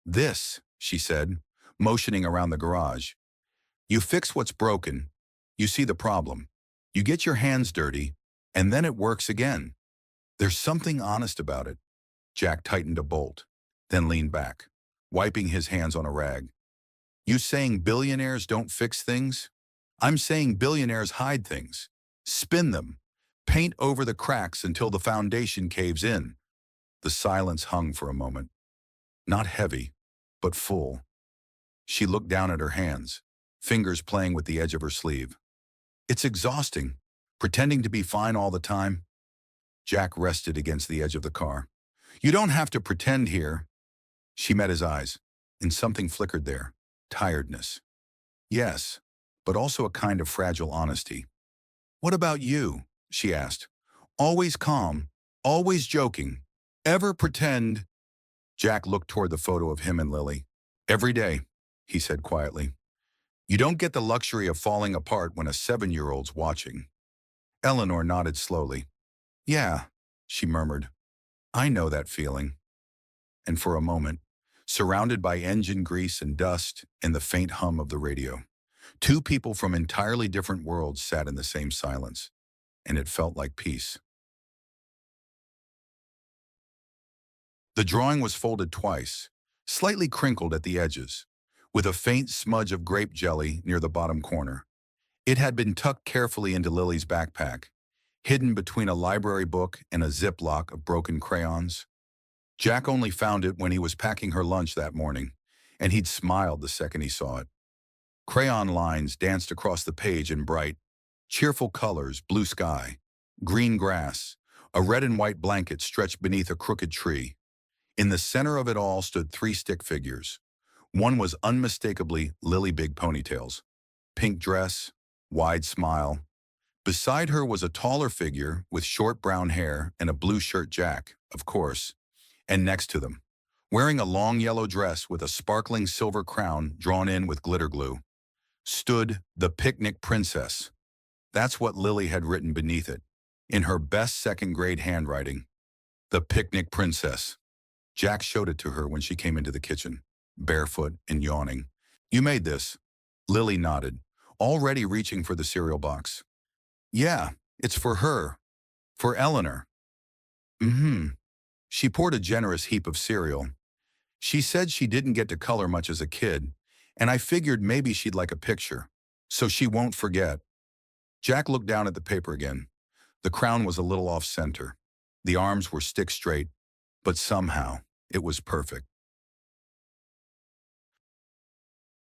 This, she said, motioning around the garage. You fix what's broken. You see the problem. You get your hands dirty, and then it works again. There's something honest about it. Jack tightened a bolt, then leaned back, wiping his hands on a rag. You saying billionaires don't fix things? I'm saying billionaires hide things, spin them, paint over the cracks until the foundation caves in. The silence hung for a moment. Not heavy, but full. She looked down at her hands, fingers playing with the edge of her sleeve. It's exhausting, pretending to be fine all the time. Jack rested against the edge of the car. You don't have to pretend here. She met his eyes, and something flickered there. Tiredness. Yes, but also a kind of fragile honesty. What about you? She asked. Always calm, always joking. Ever pretend? Jack looked toward the photo of him and Lily. Every day, he said quietly. You don't get the luxury of falling apart when a 7-year-old's watching. Eleanor nodded slowly. Yeah, she murmured. I know that feeling. And for a moment, surrounded by engine grease and dust and the faint hum of the radio, two people from entirely different worlds sat in the same silence, and it felt like peace. The drawing was folded twice, slightly crinkled at the edges, with a faint smudge of grape jelly near the bottom corner. It had been tucked carefully into Lily's backpack, hidden between a library book and a ziplock of broken crayons. Jack only found it when he was packing her lunch that morning, and he'd smiled the second he saw it. Crayon lines danced across the page in bright, cheerful colors: blue sky, green grass, a red and white blanket stretched beneath a crooked tree. In the center of it all stood 3 stick figures. One was unmistakably Lily Big Ponytails. Pink dress, wide smile. Beside her was a taller figure with short brown hair and a blue shirt. Jack, of course. And next to them, wearing a long yellow dress with a sparkling silver crown drawn in with glitter glue, stood the Picnic Princess. That's what Lily had written beneath it, in her best second-grade handwriting. The Picnic Princess. Jack showed it to her when she came into the kitchen, barefoot and yawning. You made this. Lily nodded, already reaching for the cereal box. Yeah, it's for her. For Eleanor. Mm-hmm. She poured a generous heap of cereal. She said she didn't get to color much as a kid, and I figured maybe she'd like a picture, so she won't forget. Jack looked down at the paper again. The crown was a little off-center. The arms were stick-straight, but somehow it was perfect.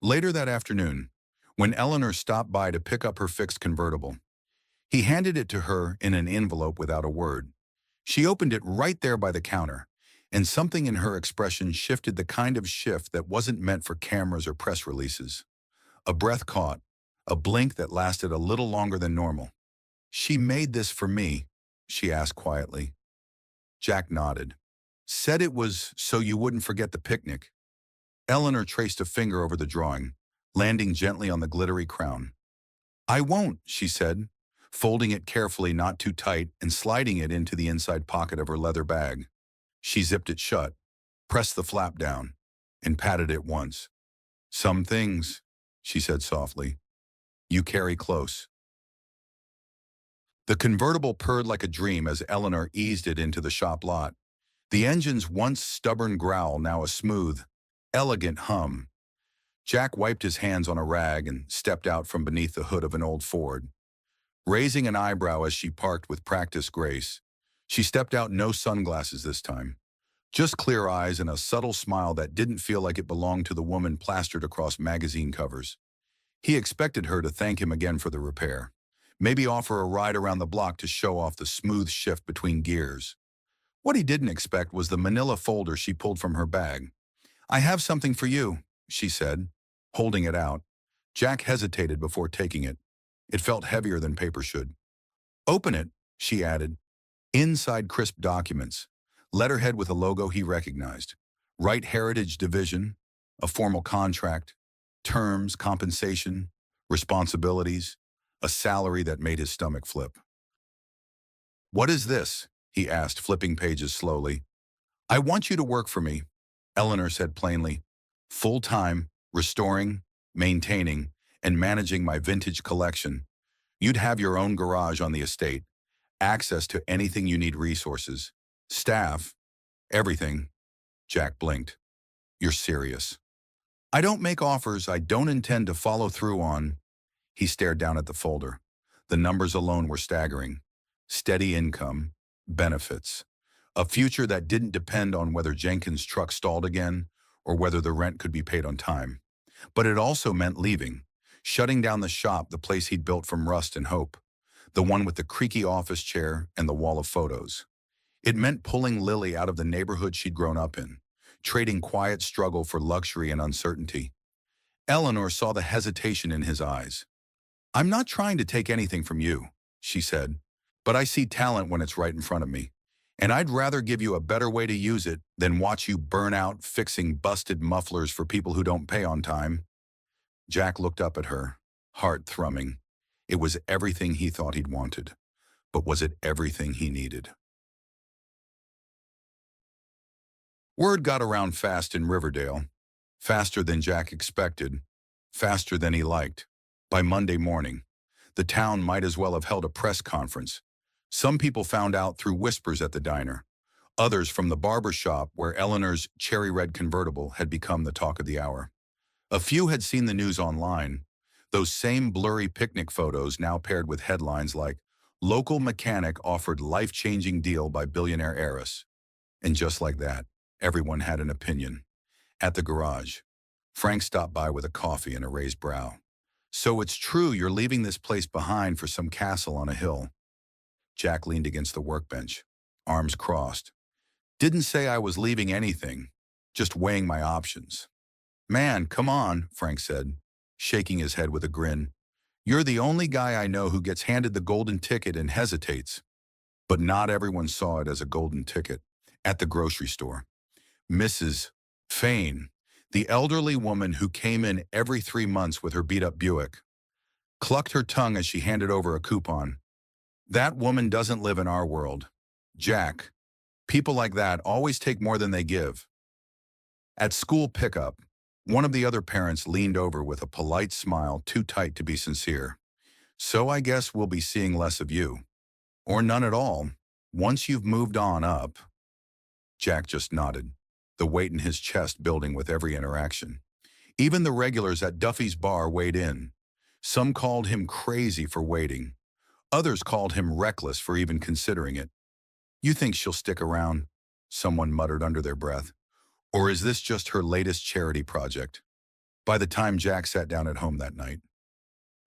Later that afternoon, when Eleanor stopped by to pick up her fixed convertible, he handed it to her in an envelope without a word. She opened it right there by the counter, and something in her expression shifted, the kind of shift that wasn't meant for cameras or press releases. A breath caught, a blink that lasted a little longer than normal. She made this for me, she asked quietly. Jack nodded. Said it was so you wouldn't forget the picnic. Eleanor traced a finger over the drawing, landing gently on the glittery crown. I won't, she said, folding it carefully, not too tight, and sliding it into the inside pocket of her leather bag. She zipped it shut, pressed the flap down, and patted it once. Some things, she said softly, you carry close. The convertible purred like a dream as Eleanor eased it into the shop lot. The engine's once stubborn growl now a smooth, elegant hum. Jack wiped his hands on a rag and stepped out from beneath the hood of an old Ford. Raising an eyebrow as she parked with practiced grace, she stepped out, no sunglasses this time. Just clear eyes and a subtle smile that didn't feel like it belonged to the woman plastered across magazine covers. He expected her to thank him again for the repair. Maybe offer a ride around the block to show off the smooth shift between gears. What he didn't expect was the manila folder she pulled from her bag. "I have something for you," she said, holding it out. Jack hesitated before taking it. It felt heavier than paper should. "Open it," she added. Inside crisp documents, letterhead with a logo he recognized. Right Heritage Division, a formal contract, terms, compensation, responsibilities, a salary that made his stomach flip. "What is this?" he asked, flipping pages slowly. "I want you to work for me," Eleanor said plainly. "Full-time, restoring, maintaining, and managing my vintage collection. You'd have your own garage on the estate, access to anything you need, resources, staff, everything." Jack blinked. "You're serious?" "I don't make offers I don't intend to follow through on." He stared down at the folder. The numbers alone were staggering. Steady income, benefits, a future that didn't depend on whether Jenkins' truck stalled again or whether the rent could be paid on time. But it also meant leaving, shutting down the shop, the place he'd built from rust and hope, the one with the creaky office chair and the wall of photos. It meant pulling Lily out of the neighborhood she'd grown up in, trading quiet struggle for luxury and uncertainty. Eleanor saw the hesitation in his eyes. "I'm not trying to take anything from you," she said, "but I see talent when it's right in front of me. And I'd rather give you a better way to use it than watch you burn out fixing busted mufflers for people who don't pay on time." Jack looked up at her, heart thrumming. It was everything he thought he'd wanted, but was it everything he needed? Word got around fast in Riverdale, faster than Jack expected, faster than he liked. By Monday morning, the town might as well have held a press conference. Some people found out through whispers at the diner, others from the barber shop where Eleanor's cherry-red convertible had become the talk of the hour. A few had seen the news online, those same blurry picnic photos now paired with headlines like, "Local mechanic offered life-changing deal by billionaire heiress." And just like that, everyone had an opinion. At the garage, Frank stopped by with a coffee and a raised brow. "So it's true you're leaving this place behind for some castle on a hill?" Jack leaned against the workbench, arms crossed. "Didn't say I was leaving anything, just weighing my options." "Man, come on," Frank said, shaking his head with a grin. "You're the only guy I know who gets handed the golden ticket and hesitates." But not everyone saw it as a golden ticket. At the grocery store, Mrs. Fain, the elderly woman who came in every 3 months with her beat-up Buick, clucked her tongue as she handed over a coupon. "That woman doesn't live in our world, Jack. People like that always take more than they give." At school pickup, one of the other parents leaned over with a polite smile too tight to be sincere. "So I guess we'll be seeing less of you. Or none at all, once you've moved on up." Jack just nodded, the weight in his chest building with every interaction. Even the regulars at Duffy's bar weighed in. Some called him crazy for waiting. Others called him reckless for even considering it. "You think she'll stick around?" someone muttered under their breath. "Or is this just her latest charity project?" By the time Jack sat down at home that night,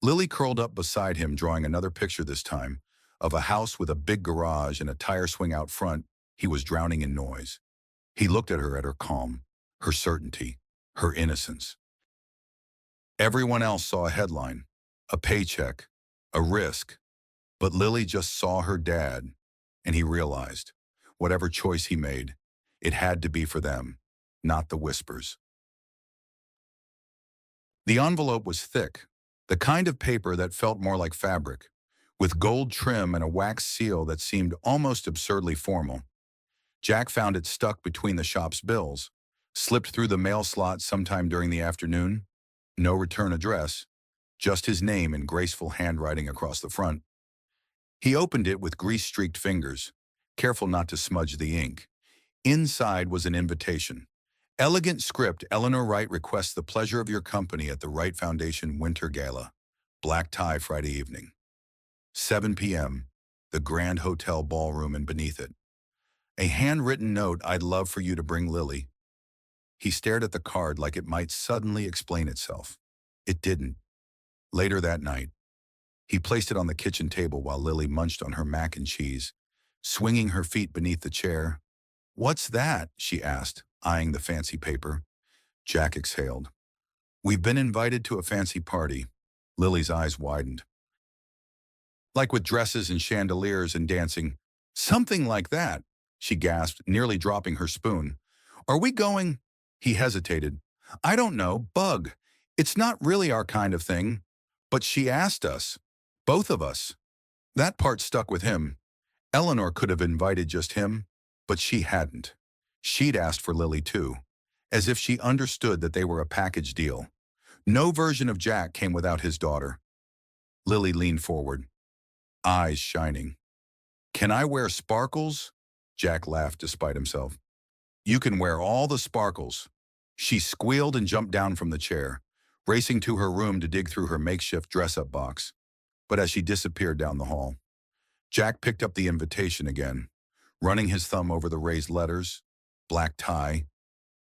Lily curled up beside him, drawing another picture this time, of a house with a big garage and a tire swing out front. He was drowning in noise. He looked at her calm, her certainty, her innocence. Everyone else saw a headline, a paycheck, a risk, but Lily just saw her dad, and he realized, whatever choice he made, it had to be for them, not the whispers. The envelope was thick, the kind of paper that felt more like fabric, with gold trim and a wax seal that seemed almost absurdly formal. Jack found it stuck between the shop's bills, slipped through the mail slot sometime during the afternoon. No return address, just his name in graceful handwriting across the front. He opened it with grease-streaked fingers, careful not to smudge the ink. Inside was an invitation. Elegant script. "Eleanor Wright requests the pleasure of your company at the Wright Foundation Winter Gala. Black tie Friday evening. 7 p.m. The Grand Hotel Ballroom, and beneath it, a handwritten note. I'd love for you to bring Lily." He stared at the card like it might suddenly explain itself. It didn't. Later that night, he placed it on the kitchen table while Lily munched on her mac and cheese, swinging her feet beneath the chair. "What's that?" she asked, eyeing the fancy paper. Jack exhaled. "We've been invited to a fancy party." Lily's eyes widened. "Like with dresses and chandeliers and dancing." "Something like that," she gasped, nearly dropping her spoon. "Are we going?" He hesitated. "I don't know, bug. It's not really our kind of thing. But she asked us. Both of us." That part stuck with him. Eleanor could have invited just him, but she hadn't. She'd asked for Lily too, as if she understood that they were a package deal. No version of Jack came without his daughter. Lily leaned forward, eyes shining. "Can I wear sparkles?" Jack laughed despite himself. "You can wear all the sparkles." She squealed and jumped down from the chair, racing to her room to dig through her makeshift dress-up box. But as she disappeared down the hall, Jack picked up the invitation again, running his thumb over the raised letters. Black tie.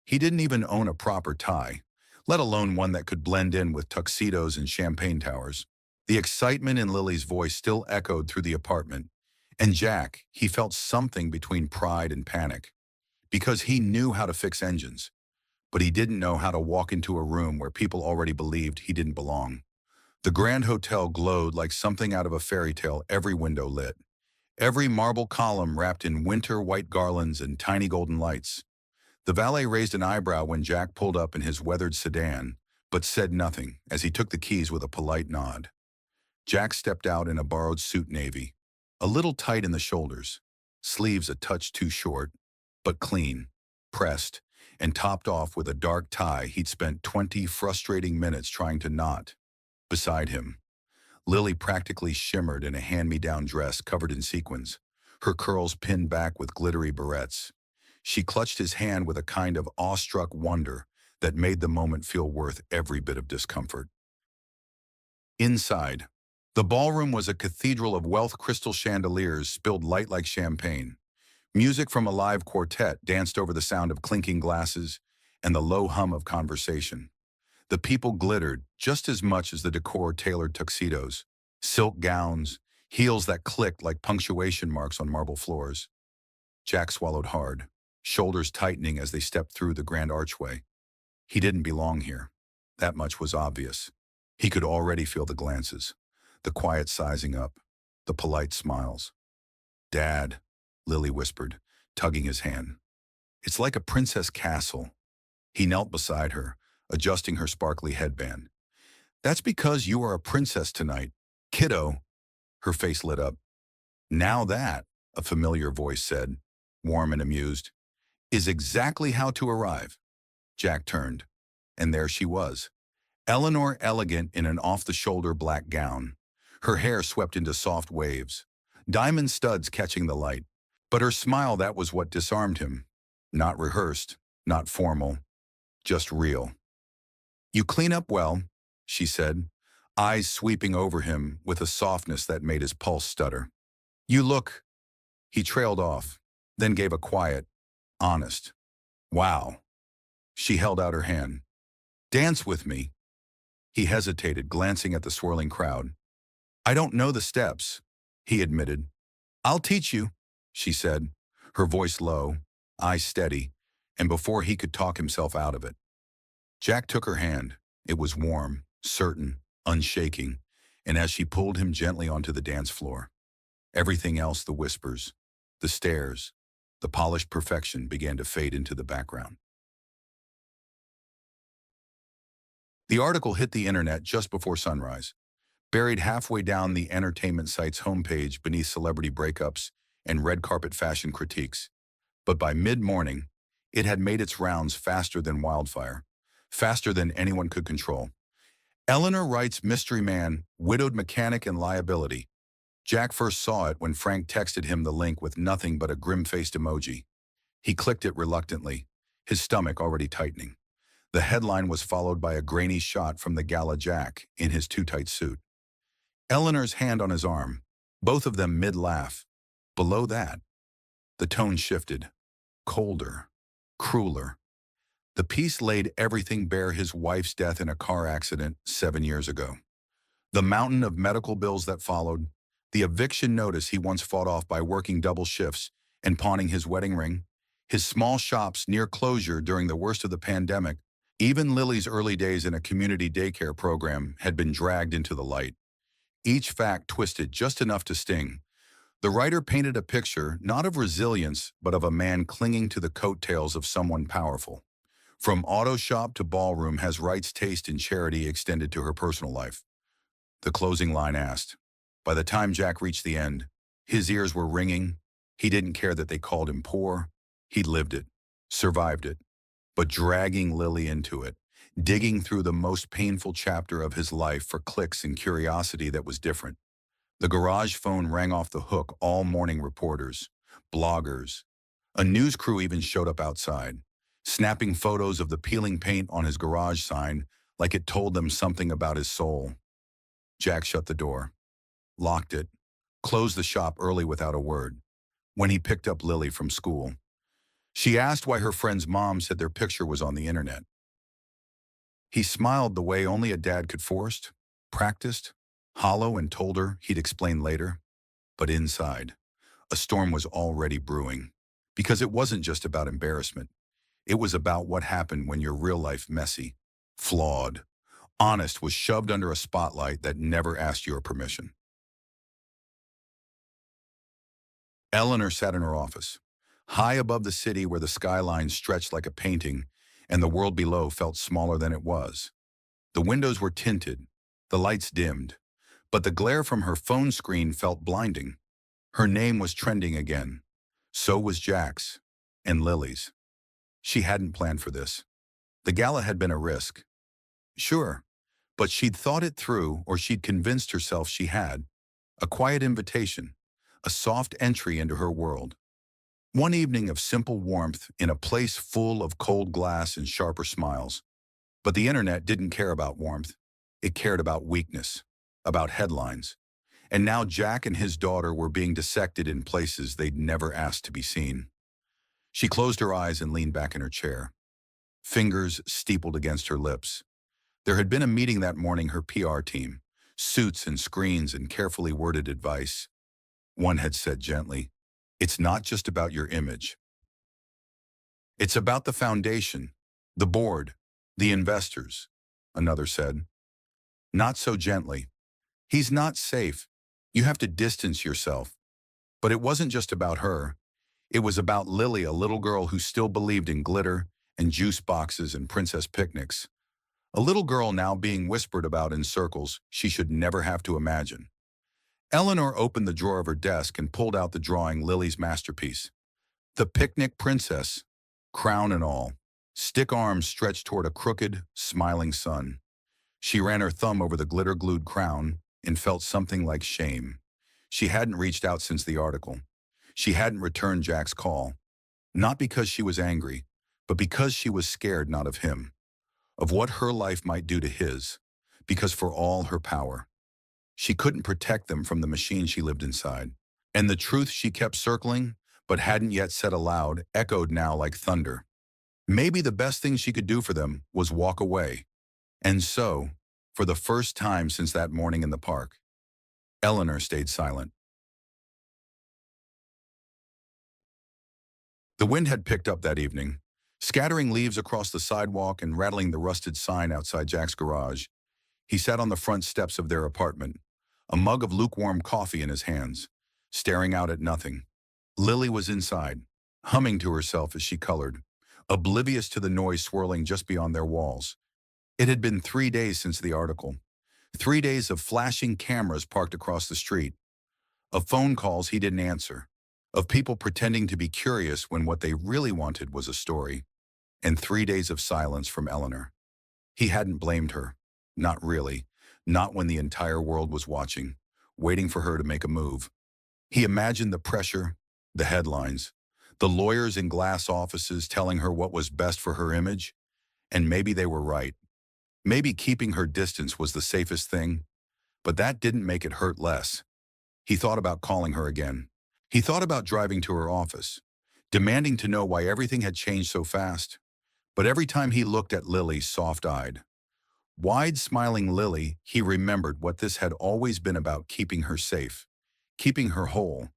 He didn't even own a proper tie, let alone one that could blend in with tuxedos and champagne towers. The excitement in Lily's voice still echoed through the apartment, and Jack, he felt something between pride and panic, because he knew how to fix engines, but he didn't know how to walk into a room where people already believed he didn't belong. The Grand Hotel glowed like something out of a fairy tale, every window lit, every marble column wrapped in winter white garlands and tiny golden lights. The valet raised an eyebrow when Jack pulled up in his weathered sedan, but said nothing as he took the keys with a polite nod. Jack stepped out in a borrowed suit navy, a little tight in the shoulders, sleeves a touch too short, but clean, pressed, and topped off with a dark tie he'd spent 20 frustrating minutes trying to knot. Beside him, Lily practically shimmered in a hand-me-down dress covered in sequins, her curls pinned back with glittery barrettes. She clutched his hand with a kind of awestruck wonder that made the moment feel worth every bit of discomfort. Inside, the ballroom was a cathedral of wealth. Crystal chandeliers spilled light like champagne. Music from a live quartet danced over the sound of clinking glasses and the low hum of conversation. The people glittered just as much as the decor-tailored tuxedos, silk gowns, heels that clicked like punctuation marks on marble floors. Jack swallowed hard, shoulders tightening as they stepped through the grand archway. He didn't belong here. That much was obvious. He could already feel the glances, the quiet sizing up, the polite smiles. "Dad," Lily whispered, tugging his hand. "It's like a princess castle." He knelt beside her, adjusting her sparkly headband. "That's because you are a princess tonight, kiddo." Her face lit up. "Now that," a familiar voice said, warm and amused, "is exactly how to arrive." Jack turned, and there she was, Eleanor, elegant in an off-the-shoulder black gown, her hair swept into soft waves, diamond studs catching the light. But her smile, that was what disarmed him. Not rehearsed, not formal, just real. "You clean up well," she said, eyes sweeping over him with a softness that made his pulse stutter. "You look—" He trailed off, then gave a quiet, honest, "Wow." She held out her hand. "Dance with me." He hesitated, glancing at the swirling crowd. "I don't know the steps," he admitted. "I'll teach you," she said, her voice low, eyes steady, and before he could talk himself out of it. Jack took her hand. It was warm, certain, unshaking, and as she pulled him gently onto the dance floor, everything else, the whispers, the stares, the polished perfection, began to fade into the background. The article hit the internet just before sunrise, buried halfway down the entertainment site's homepage beneath celebrity breakups and red carpet fashion critiques. But by mid-morning, it had made its rounds faster than wildfire, faster than anyone could control. Eleanor Wright's mystery man, widowed mechanic and liability. Jack first saw it when Frank texted him the link with nothing but a grim-faced emoji. He clicked it reluctantly, his stomach already tightening. The headline was followed by a grainy shot from the gala Jack in his too-tight suit. Eleanor's hand on his arm, both of them mid-laugh. Below that, the tone shifted, colder, crueler. The piece laid everything bare: his wife's death in a car accident 7 years ago. The mountain of medical bills that followed, the eviction notice he once fought off by working double shifts and pawning his wedding ring, his small shops near closure during the worst of the pandemic, even Lily's early days in a community daycare program had been dragged into the light. Each fact twisted just enough to sting. The writer painted a picture not of resilience, but of a man clinging to the coattails of someone powerful. From auto shop to ballroom has Wright's taste in charity extended to her personal life. The closing line asked. By the time Jack reached the end, his ears were ringing. He didn't care that they called him poor. He lived it, survived it, but dragging Lily into it, digging through the most painful chapter of his life for clicks and curiosity that was different. The garage phone rang off the hook all morning reporters, bloggers. A news crew even showed up outside, snapping photos of the peeling paint on his garage sign like it told them something about his soul. Jack shut the door, locked it, closed the shop early without a word. When he picked up Lily from school, she asked why her friend's mom said their picture was on the internet. He smiled the way only a dad could forced, practiced, hollow, and told her he'd explain later. But inside, a storm was already brewing. Because it wasn't just about embarrassment. It was about what happened when your real life messy, flawed, honest was shoved under a spotlight that never asked your permission. Eleanor sat in her office, high above the city where the skyline stretched like a painting and the world below felt smaller than it was. The windows were tinted, the lights dimmed, but the glare from her phone screen felt blinding. Her name was trending again. So was Jack's, and Lily's. She hadn't planned for this. The gala had been a risk. Sure, but she'd thought it through, or she'd convinced herself she had. A quiet invitation, a soft entry into her world. One evening of simple warmth in a place full of cold glass and sharper smiles. But the internet didn't care about warmth. It cared about weakness, about headlines. And now Jack and his daughter were being dissected in places they'd never asked to be seen. She closed her eyes and leaned back in her chair, fingers steepled against her lips. There had been a meeting that morning, her PR team, suits and screens and carefully worded advice. One had said gently, "It's not just about your image. It's about the foundation, the board, the investors," another said. Not so gently. "He's not safe. You have to distance yourself." But it wasn't just about her. It was about Lily, a little girl who still believed in glitter and juice boxes and princess picnics. A little girl now being whispered about in circles she should never have to imagine. Eleanor opened the drawer of her desk and pulled out the drawing, Lily's masterpiece. The picnic princess, crown and all, stick arms stretched toward a crooked, smiling sun. She ran her thumb over the glitter-glued crown and felt something like shame. She hadn't reached out since the article. She hadn't returned Jack's call. Not because she was angry, but because she was scared not of him, of what her life might do to his, because for all her power, she couldn't protect them from the machine she lived inside. And the truth she kept circling, but hadn't yet said aloud, echoed now like thunder. Maybe the best thing she could do for them was walk away. And so, for the first time since that morning in the park, Eleanor stayed silent. The wind had picked up that evening, scattering leaves across the sidewalk and rattling the rusted sign outside Jack's garage. He sat on the front steps of their apartment, a mug of lukewarm coffee in his hands, staring out at nothing. Lily was inside, humming to herself as she colored, oblivious to the noise swirling just beyond their walls. It had been 3 days since the article. 3 days of flashing cameras parked across the street, of phone calls he didn't answer, of people pretending to be curious when what they really wanted was a story, and 3 days of silence from Eleanor. He hadn't blamed her. Not really. Not when the entire world was watching, waiting for her to make a move. He imagined the pressure, the headlines, the lawyers in glass offices telling her what was best for her image, and maybe they were right. Maybe keeping her distance was the safest thing, but that didn't make it hurt less. He thought about calling her again. He thought about driving to her office, demanding to know why everything had changed so fast. But every time he looked at Lily soft-eyed, Wide-smiling Lily, he remembered what this had always been about: keeping her safe, keeping her whole.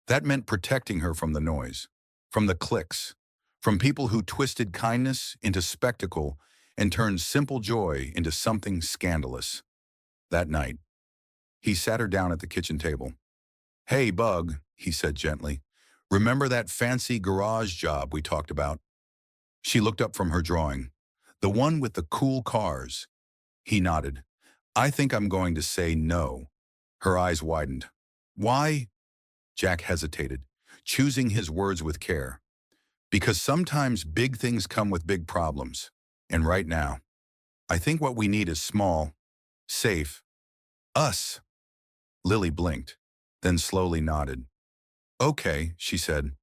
That meant protecting her from the noise, from the clicks, from people who twisted kindness into spectacle and turned simple joy into something scandalous. That night, he sat her down at the kitchen table. "Hey, Bug," he said gently. "Remember that fancy garage job we talked about?" She looked up from her drawing. "The one with the cool cars." He nodded. "I think I'm going to say no." Her eyes widened. "Why?" Jack hesitated, choosing his words with care. "Because sometimes big things come with big problems. And right now, I think what we need is small, safe, us." Lily blinked, then slowly nodded. "Okay," she said.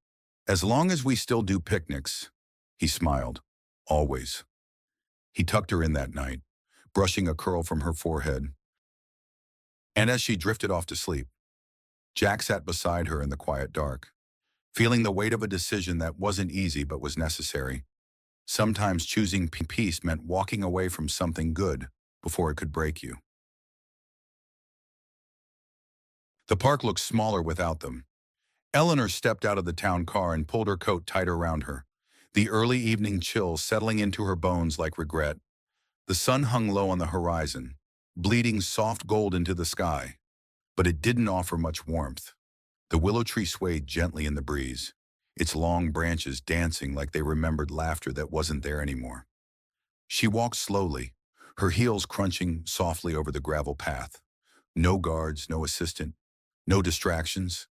"As long as we still do picnics." He smiled. "Always." He tucked her in that night, brushing a curl from her forehead. And as she drifted off to sleep, Jack sat beside her in the quiet dark, feeling the weight of a decision that wasn't easy but was necessary. Sometimes choosing peace meant walking away from something good before it could break you. The park looked smaller without them. Eleanor stepped out of the town car and pulled her coat tighter around her, the early evening chill settling into her bones like regret. The sun hung low on the horizon, bleeding soft gold into the sky, but it didn't offer much warmth. The willow tree swayed gently in the breeze, its long branches dancing like they remembered laughter that wasn't there anymore. She walked slowly, her heels crunching softly over the gravel path. No guards, no assistant, no distractions.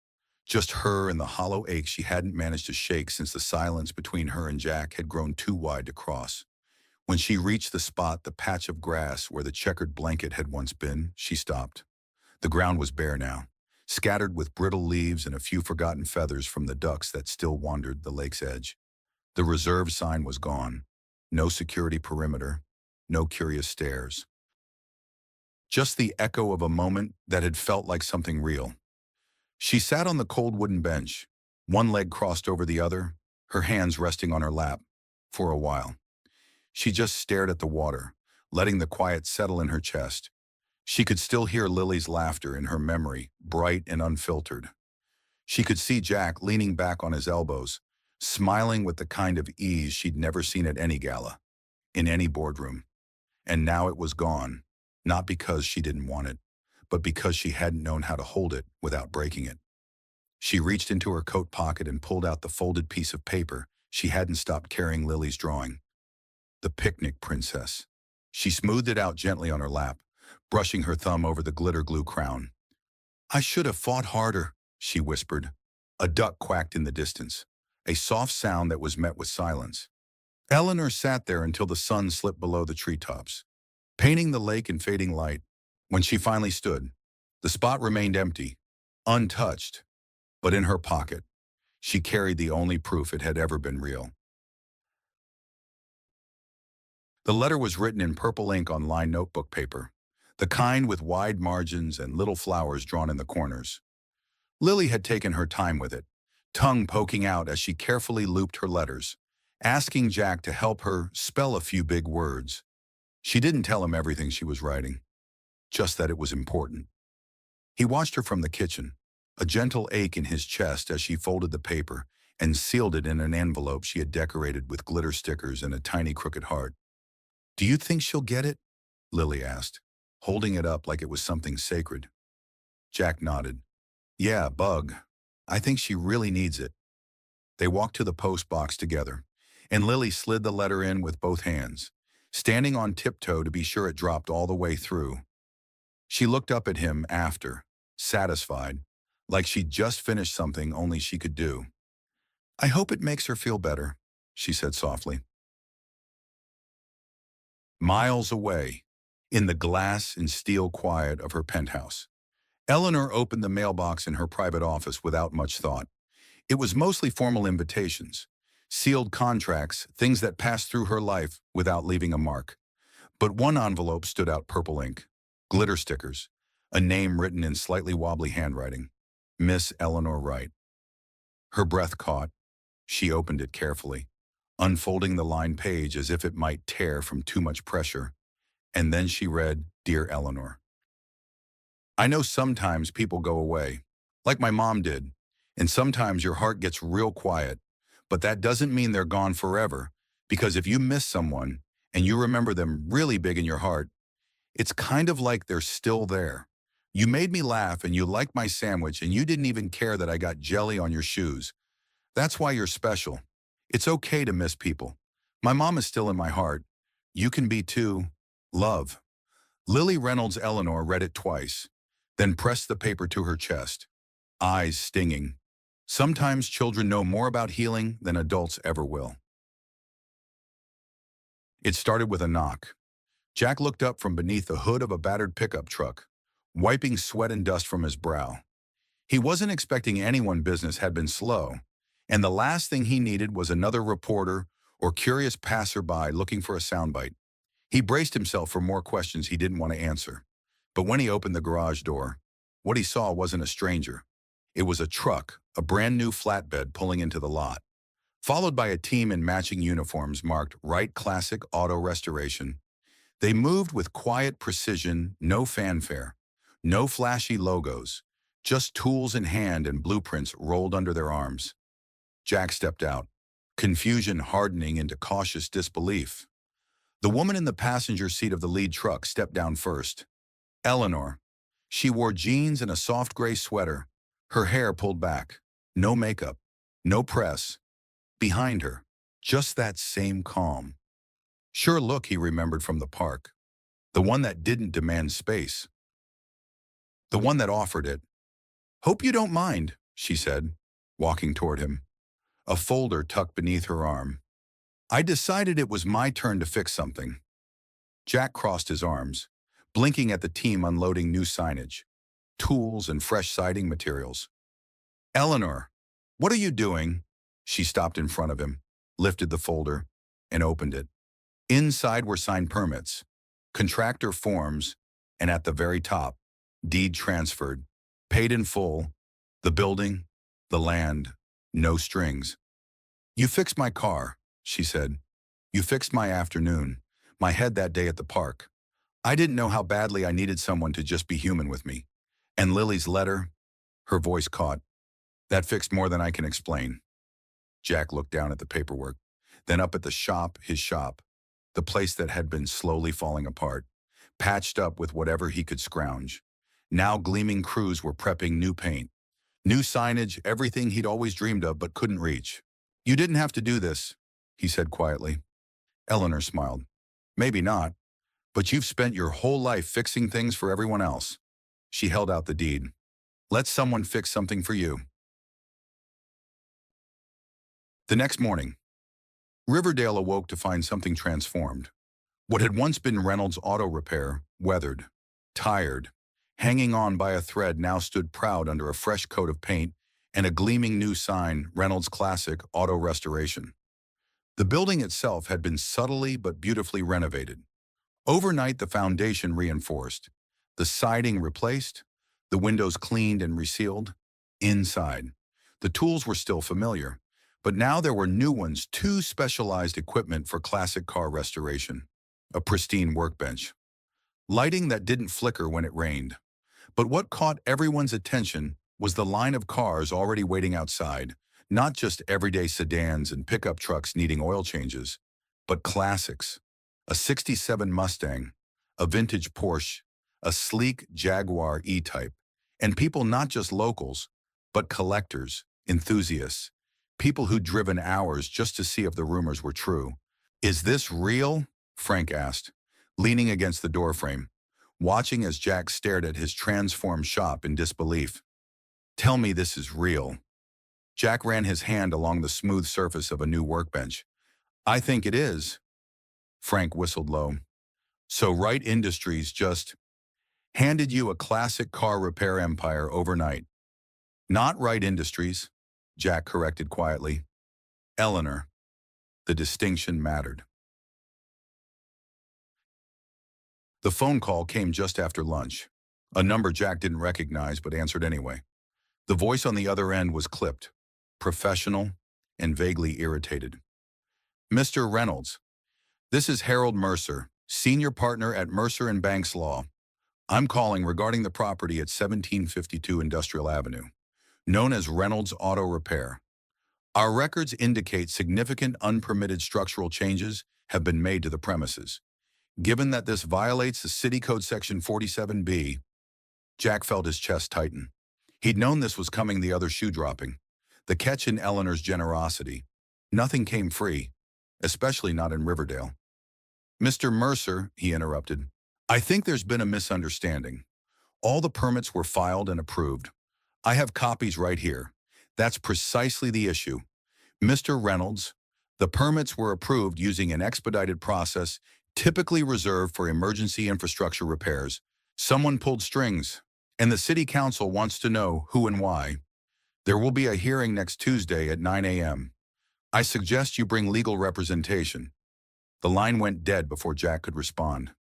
Just her and the hollow ache she hadn't managed to shake since the silence between her and Jack had grown too wide to cross. When she reached the spot, the patch of grass where the checkered blanket had once been, she stopped. The ground was bare now, scattered with brittle leaves and a few forgotten feathers from the ducks that still wandered the lake's edge. The reserve sign was gone. No security perimeter, no curious stares. Just the echo of a moment that had felt like something real. She sat on the cold wooden bench, one leg crossed over the other, her hands resting on her lap. For a while, she just stared at the water, letting the quiet settle in her chest. She could still hear Lily's laughter in her memory, bright and unfiltered. She could see Jack leaning back on his elbows, smiling with the kind of ease she'd never seen at any gala, in any boardroom. And now it was gone, not because she didn't want it, but because she hadn't known how to hold it without breaking it. She reached into her coat pocket and pulled out the folded piece of paper she hadn't stopped carrying Lily's drawing. The picnic princess. She smoothed it out gently on her lap, brushing her thumb over the glitter glue crown. "I should have fought harder," she whispered. A duck quacked in the distance, a soft sound that was met with silence. Eleanor sat there until the sun slipped below the treetops, painting the lake in fading light. When she finally stood, the spot remained empty, untouched, but in her pocket, she carried the only proof it had ever been real. The letter was written in purple ink on lined notebook paper, the kind with wide margins and little flowers drawn in the corners. Lily had taken her time with it, tongue poking out as she carefully looped her letters, asking Jack to help her spell a few big words. She didn't tell him everything she was writing, just that it was important. He watched her from the kitchen, a gentle ache in his chest as she folded the paper and sealed it in an envelope she had decorated with glitter stickers and a tiny crooked heart. "Do you think she'll get it?" Lily asked, holding it up like it was something sacred. Jack nodded. "Yeah, Bug. I think she really needs it." They walked to the post box together, and Lily slid the letter in with both hands, standing on tiptoe to be sure it dropped all the way through. She looked up at him after, satisfied, like she'd just finished something only she could do. "I hope it makes her feel better," she said softly. Miles away, in the glass and steel quiet of her penthouse, Eleanor opened the mailbox in her private office without much thought. It was mostly formal invitations, sealed contracts, things that passed through her life without leaving a mark. But one envelope stood out purple ink, glitter stickers, a name written in slightly wobbly handwriting. Miss Eleanor Wright. Her breath caught. She opened it carefully, unfolding the lined page as if it might tear from too much pressure. and then she read, "Dear Eleanor, I know sometimes people go away, like my mom did, and sometimes your heart gets real quiet, but that doesn't mean they're gone forever, because if you miss someone and you remember them really big in your heart, it's kind of like they're still there. You made me laugh and you liked my sandwich and you didn't even care that I got jelly on your shoes. That's why you're special. It's okay to miss people. My mom is still in my heart. You can be too. Love." Lily Reynolds Eleanor read it twice, then pressed the paper to her chest, eyes stinging. Sometimes children know more about healing than adults ever will. It started with a knock. Jack looked up from beneath the hood of a battered pickup truck, wiping sweat and dust from his brow. He wasn't expecting anyone. Business had been slow, and the last thing he needed was another reporter or curious passerby looking for a soundbite. He braced himself for more questions he didn't want to answer. But when he opened the garage door, what he saw wasn't a stranger. It was a truck, a brand new flatbed pulling into the lot, followed by a team in matching uniforms marked Wright Classic Auto Restoration. They moved with quiet precision, no fanfare, no flashy logos, just tools in hand and blueprints rolled under their arms. Jack stepped out, confusion hardening into cautious disbelief. The woman in the passenger seat of the lead truck stepped down first. Eleanor. She wore jeans and a soft gray sweater, her hair pulled back. No makeup, no press. Behind her, just that same calm. Sure look he remembered from the park. The one that didn't demand space. The one that offered it. "Hope you don't mind," she said, walking toward him, a folder tucked beneath her arm. "I decided it was my turn to fix something." Jack crossed his arms, blinking at the team unloading new signage, tools and fresh siding materials. "Eleanor, what are you doing?" She stopped in front of him, lifted the folder, and opened it. Inside were signed permits, contractor forms, and at the very top, deed transferred, paid in full, the building, the land, no strings. "You fixed my car," she said. "You fixed my afternoon, my head that day at the park. I didn't know how badly I needed someone to just be human with me. And Lily's letter," her voice caught, "that fixed more than I can explain." Jack looked down at the paperwork, then up at the shop, his shop, the place that had been slowly falling apart, patched up with whatever he could scrounge. Now gleaming crews were prepping new paint, new signage, everything he'd always dreamed of but couldn't reach. "You didn't have to do this," he said quietly. Eleanor smiled. "Maybe not, but you've spent your whole life fixing things for everyone else." She held out the deed. "Let someone fix something for you." The next morning, Riverdale awoke to find something transformed. What had once been Reynolds Auto Repair, weathered, tired, hanging on by a thread, now stood proud under a fresh coat of paint and a gleaming new sign, Reynolds Classic Auto Restoration. The building itself had been subtly but beautifully renovated. Overnight, the foundation reinforced, the siding replaced, the windows cleaned and resealed. Inside, the tools were still familiar, but now there were new ones, two specialized equipment for classic car restoration, a pristine workbench, lighting that didn't flicker when it rained. But what caught everyone's attention was the line of cars already waiting outside, not just everyday sedans and pickup trucks needing oil changes, but classics. A '67 Mustang, a vintage Porsche, a sleek Jaguar E-Type, and people not just locals, but collectors, enthusiasts, people who'd driven hours just to see if the rumors were true. "Is this real?" Frank asked, leaning against the doorframe, watching as Jack stared at his transformed shop in disbelief. "Tell me this is real." Jack ran his hand along the smooth surface of a new workbench. "I think it is." Frank whistled low. "So Wright Industries just handed you a classic car repair empire overnight." "Not Wright Industries," Jack corrected quietly. "Eleanor." The distinction mattered. The phone call came just after lunch, a number Jack didn't recognize but answered anyway. The voice on the other end was clipped, professional, and vaguely irritated. "Mr. Reynolds, this is Harold Mercer, senior partner at Mercer and Banks Law. I'm calling regarding the property at 1752 Industrial Avenue, known as Reynolds Auto Repair. Our records indicate significant unpermitted structural changes have been made to the premises. Given that this violates the City Code Section 47B, Jack felt his chest tighten. He'd known this was coming, the other shoe dropping. The catch in Eleanor's generosity. Nothing came free, especially not in Riverdale. Mr. Mercer, he interrupted, I think there's been a misunderstanding. All the permits were filed and approved. I have copies right here. That's precisely the issue. Mr. Reynolds, the permits were approved using an expedited process typically reserved for emergency infrastructure repairs. Someone pulled strings, and the City Council wants to know who and why. There will be a hearing next Tuesday at 9 a.m. I suggest you bring legal representation. The line went dead before Jack could respond.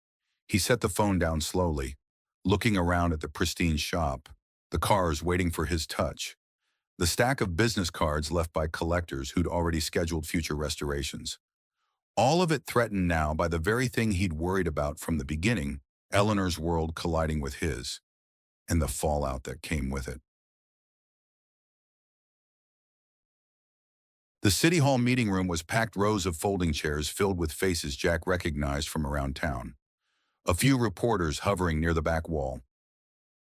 He set the phone down slowly, looking around at the pristine shop, the cars waiting for his touch, the stack of business cards left by collectors who'd already scheduled future restorations. All of it threatened now by the very thing he'd worried about from the beginning, Eleanor's world colliding with his, and the fallout that came with it. The City Hall meeting room was packed, rows of folding chairs filled with faces Jack recognized from around town. A few reporters hovering near the back wall.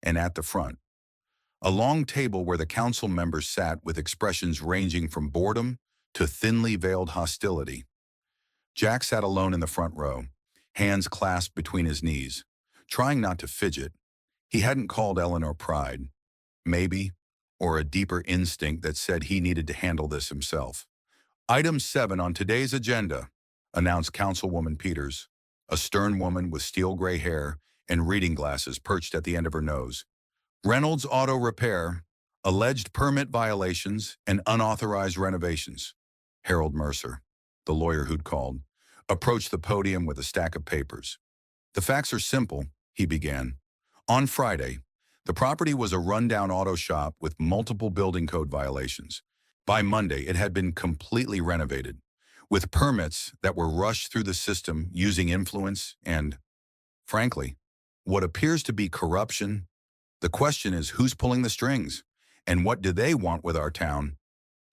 And at the front, a long table where the council members sat with expressions ranging from boredom to thinly veiled hostility. Jack sat alone in the front row, hands clasped between his knees, trying not to fidget. He hadn't called Eleanor pride, maybe, or a deeper instinct that said he needed to handle this himself. Item 7 on today's agenda, announced Councilwoman Peters, a stern woman with steel gray hair and reading glasses perched at the end of her nose. Reynolds Auto Repair, alleged permit violations and unauthorized renovations. Harold Mercer, the lawyer who'd called, approached the podium with a stack of papers. The facts are simple, he began. On Friday, the property was a rundown auto shop with multiple building code violations. By Monday, it had been completely renovated, with permits that were rushed through the system using influence and, frankly, what appears to be corruption. The question is, who's pulling the strings? And what do they want with our town?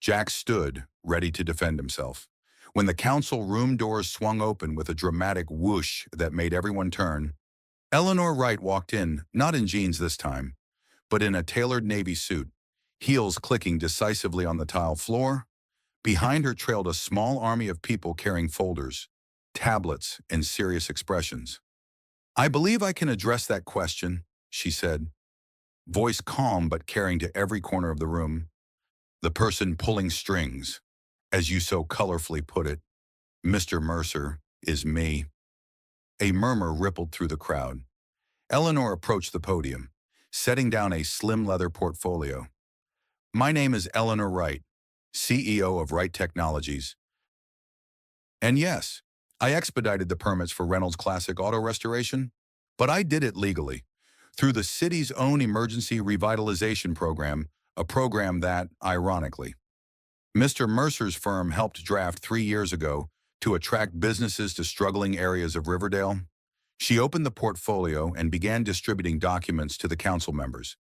Jack stood, ready to defend himself, when the council room doors swung open with a dramatic whoosh that made everyone turn. Eleanor Wright walked in, not in jeans this time, but in a tailored navy suit, heels clicking decisively on the tile floor. Behind her trailed a small army of people carrying folders, tablets, and serious expressions. I believe I can address that question, she said, voice calm but carrying to every corner of the room. The person pulling strings, as you so colorfully put it, Mr. Mercer, is me. A murmur rippled through the crowd. Eleanor approached the podium, setting down a slim leather portfolio. My name is Eleanor Wright, CEO of Wright Technologies. And yes, I expedited the permits for Reynolds Classic Auto Restoration, but I did it legally, through the city's own emergency revitalization program, a program that, ironically, Mr. Mercer's firm helped draft 3 years ago to attract businesses to struggling areas of Riverdale. She opened the portfolio and began distributing documents to the council members.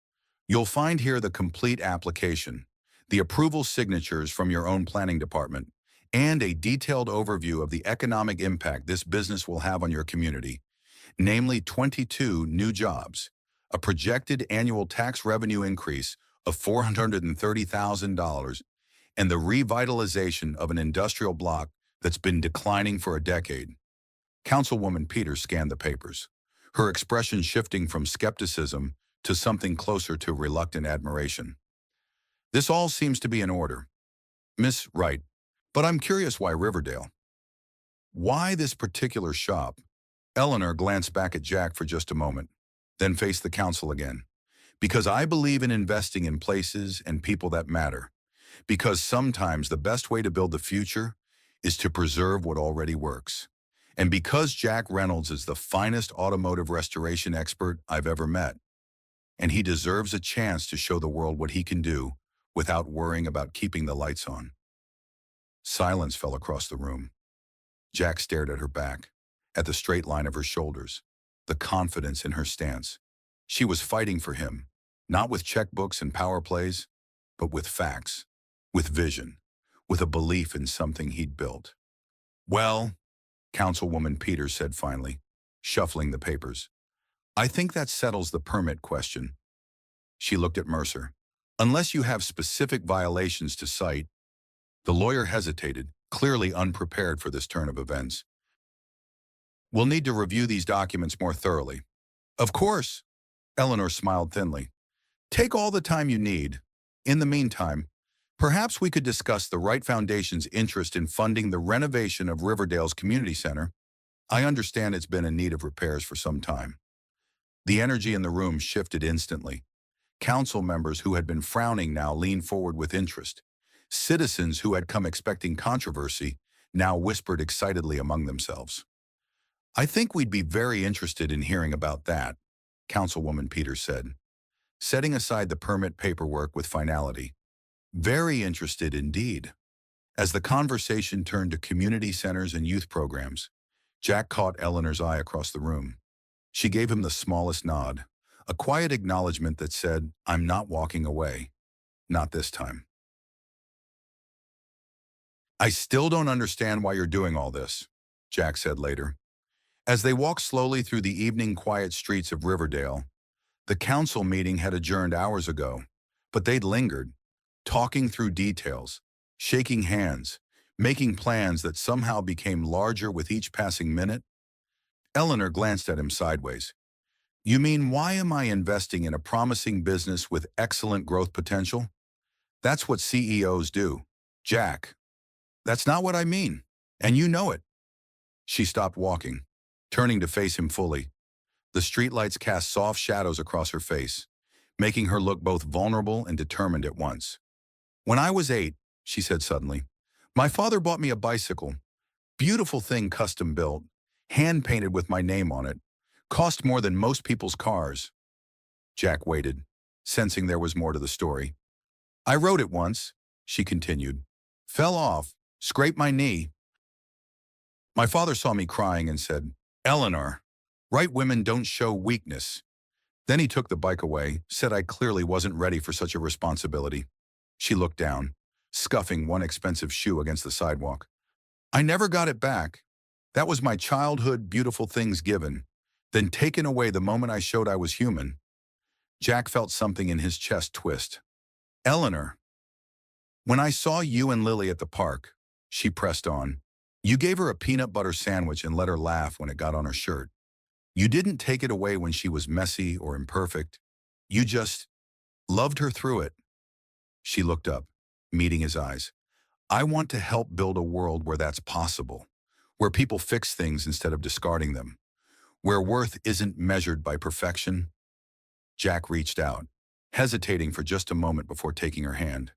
You'll find here the complete application, the approval signatures from your own planning department, and a detailed overview of the economic impact this business will have on your community, namely 22 new jobs, a projected annual tax revenue increase of $430,000, and the revitalization of an industrial block that's been declining for a decade. Councilwoman Peters scanned the papers, her expression shifting from skepticism to something closer to reluctant admiration. This all seems to be in order, Miss Wright, but I'm curious why Riverdale? Why this particular shop? Eleanor glanced back at Jack for just a moment, then faced the council again. Because I believe in investing in places and people that matter. Because sometimes the best way to build the future is to preserve what already works. And because Jack Reynolds is the finest automotive restoration expert I've ever met, and he deserves a chance to show the world what he can do without worrying about keeping the lights on. Silence fell across the room. Jack stared at her back, at the straight line of her shoulders, the confidence in her stance. She was fighting for him, not with checkbooks and power plays, but with facts, with vision, with a belief in something he'd built. Well, Councilwoman Peters said finally, shuffling the papers, I think that settles the permit question. She looked at Mercer. Unless you have specific violations to cite, the lawyer hesitated, clearly unprepared for this turn of events. We'll need to review these documents more thoroughly. Of course, Eleanor smiled thinly. Take all the time you need. In the meantime, perhaps we could discuss the Wright Foundation's interest in funding the renovation of Riverdale's community center. I understand it's been in need of repairs for some time. The energy in the room shifted instantly. Council members who had been frowning now leaned forward with interest. Citizens who had come expecting controversy now whispered excitedly among themselves. I think we'd be very interested in hearing about that, Councilwoman Peters said, setting aside the permit paperwork with finality. Very interested indeed. As the conversation turned to community centers and youth programs, Jack caught Eleanor's eye across the room. She gave him the smallest nod, a quiet acknowledgement that said, I'm not walking away. Not this time. I still don't understand why you're doing all this, Jack said later. As they walked slowly through the evening quiet streets of Riverdale, the council meeting had adjourned hours ago, but they'd lingered, talking through details, shaking hands, making plans that somehow became larger with each passing minute. Eleanor glanced at him sideways. You mean, why am I investing in a promising business with excellent growth potential? That's what CEOs do. Jack, that's not what I mean, and you know it. She stopped walking, turning to face him fully. The streetlights cast soft shadows across her face, making her look both vulnerable and determined at once. When I was 8, she said suddenly, my father bought me a bicycle. Beautiful thing, custom built, hand-painted with my name on it. Cost more than most people's cars. Jack waited, sensing there was more to the story. I rode it once, she continued. Fell off, scraped my knee. My father saw me crying and said, Eleanor, right women don't show weakness. Then he took the bike away, said I clearly wasn't ready for such a responsibility. She looked down, scuffing one expensive shoe against the sidewalk. I never got it back. That was my childhood beautiful things given, then taken away the moment I showed I was human. Jack felt something in his chest twist. Eleanor, when I saw you and Lily at the park, she pressed on, you gave her a peanut butter sandwich and let her laugh when it got on her shirt. You didn't take it away when she was messy or imperfect. You just loved her through it. She looked up, meeting his eyes. I want to help build a world where that's possible, where people fix things instead of discarding them, where worth isn't measured by perfection. Jack reached out, hesitating for just a moment before taking her hand.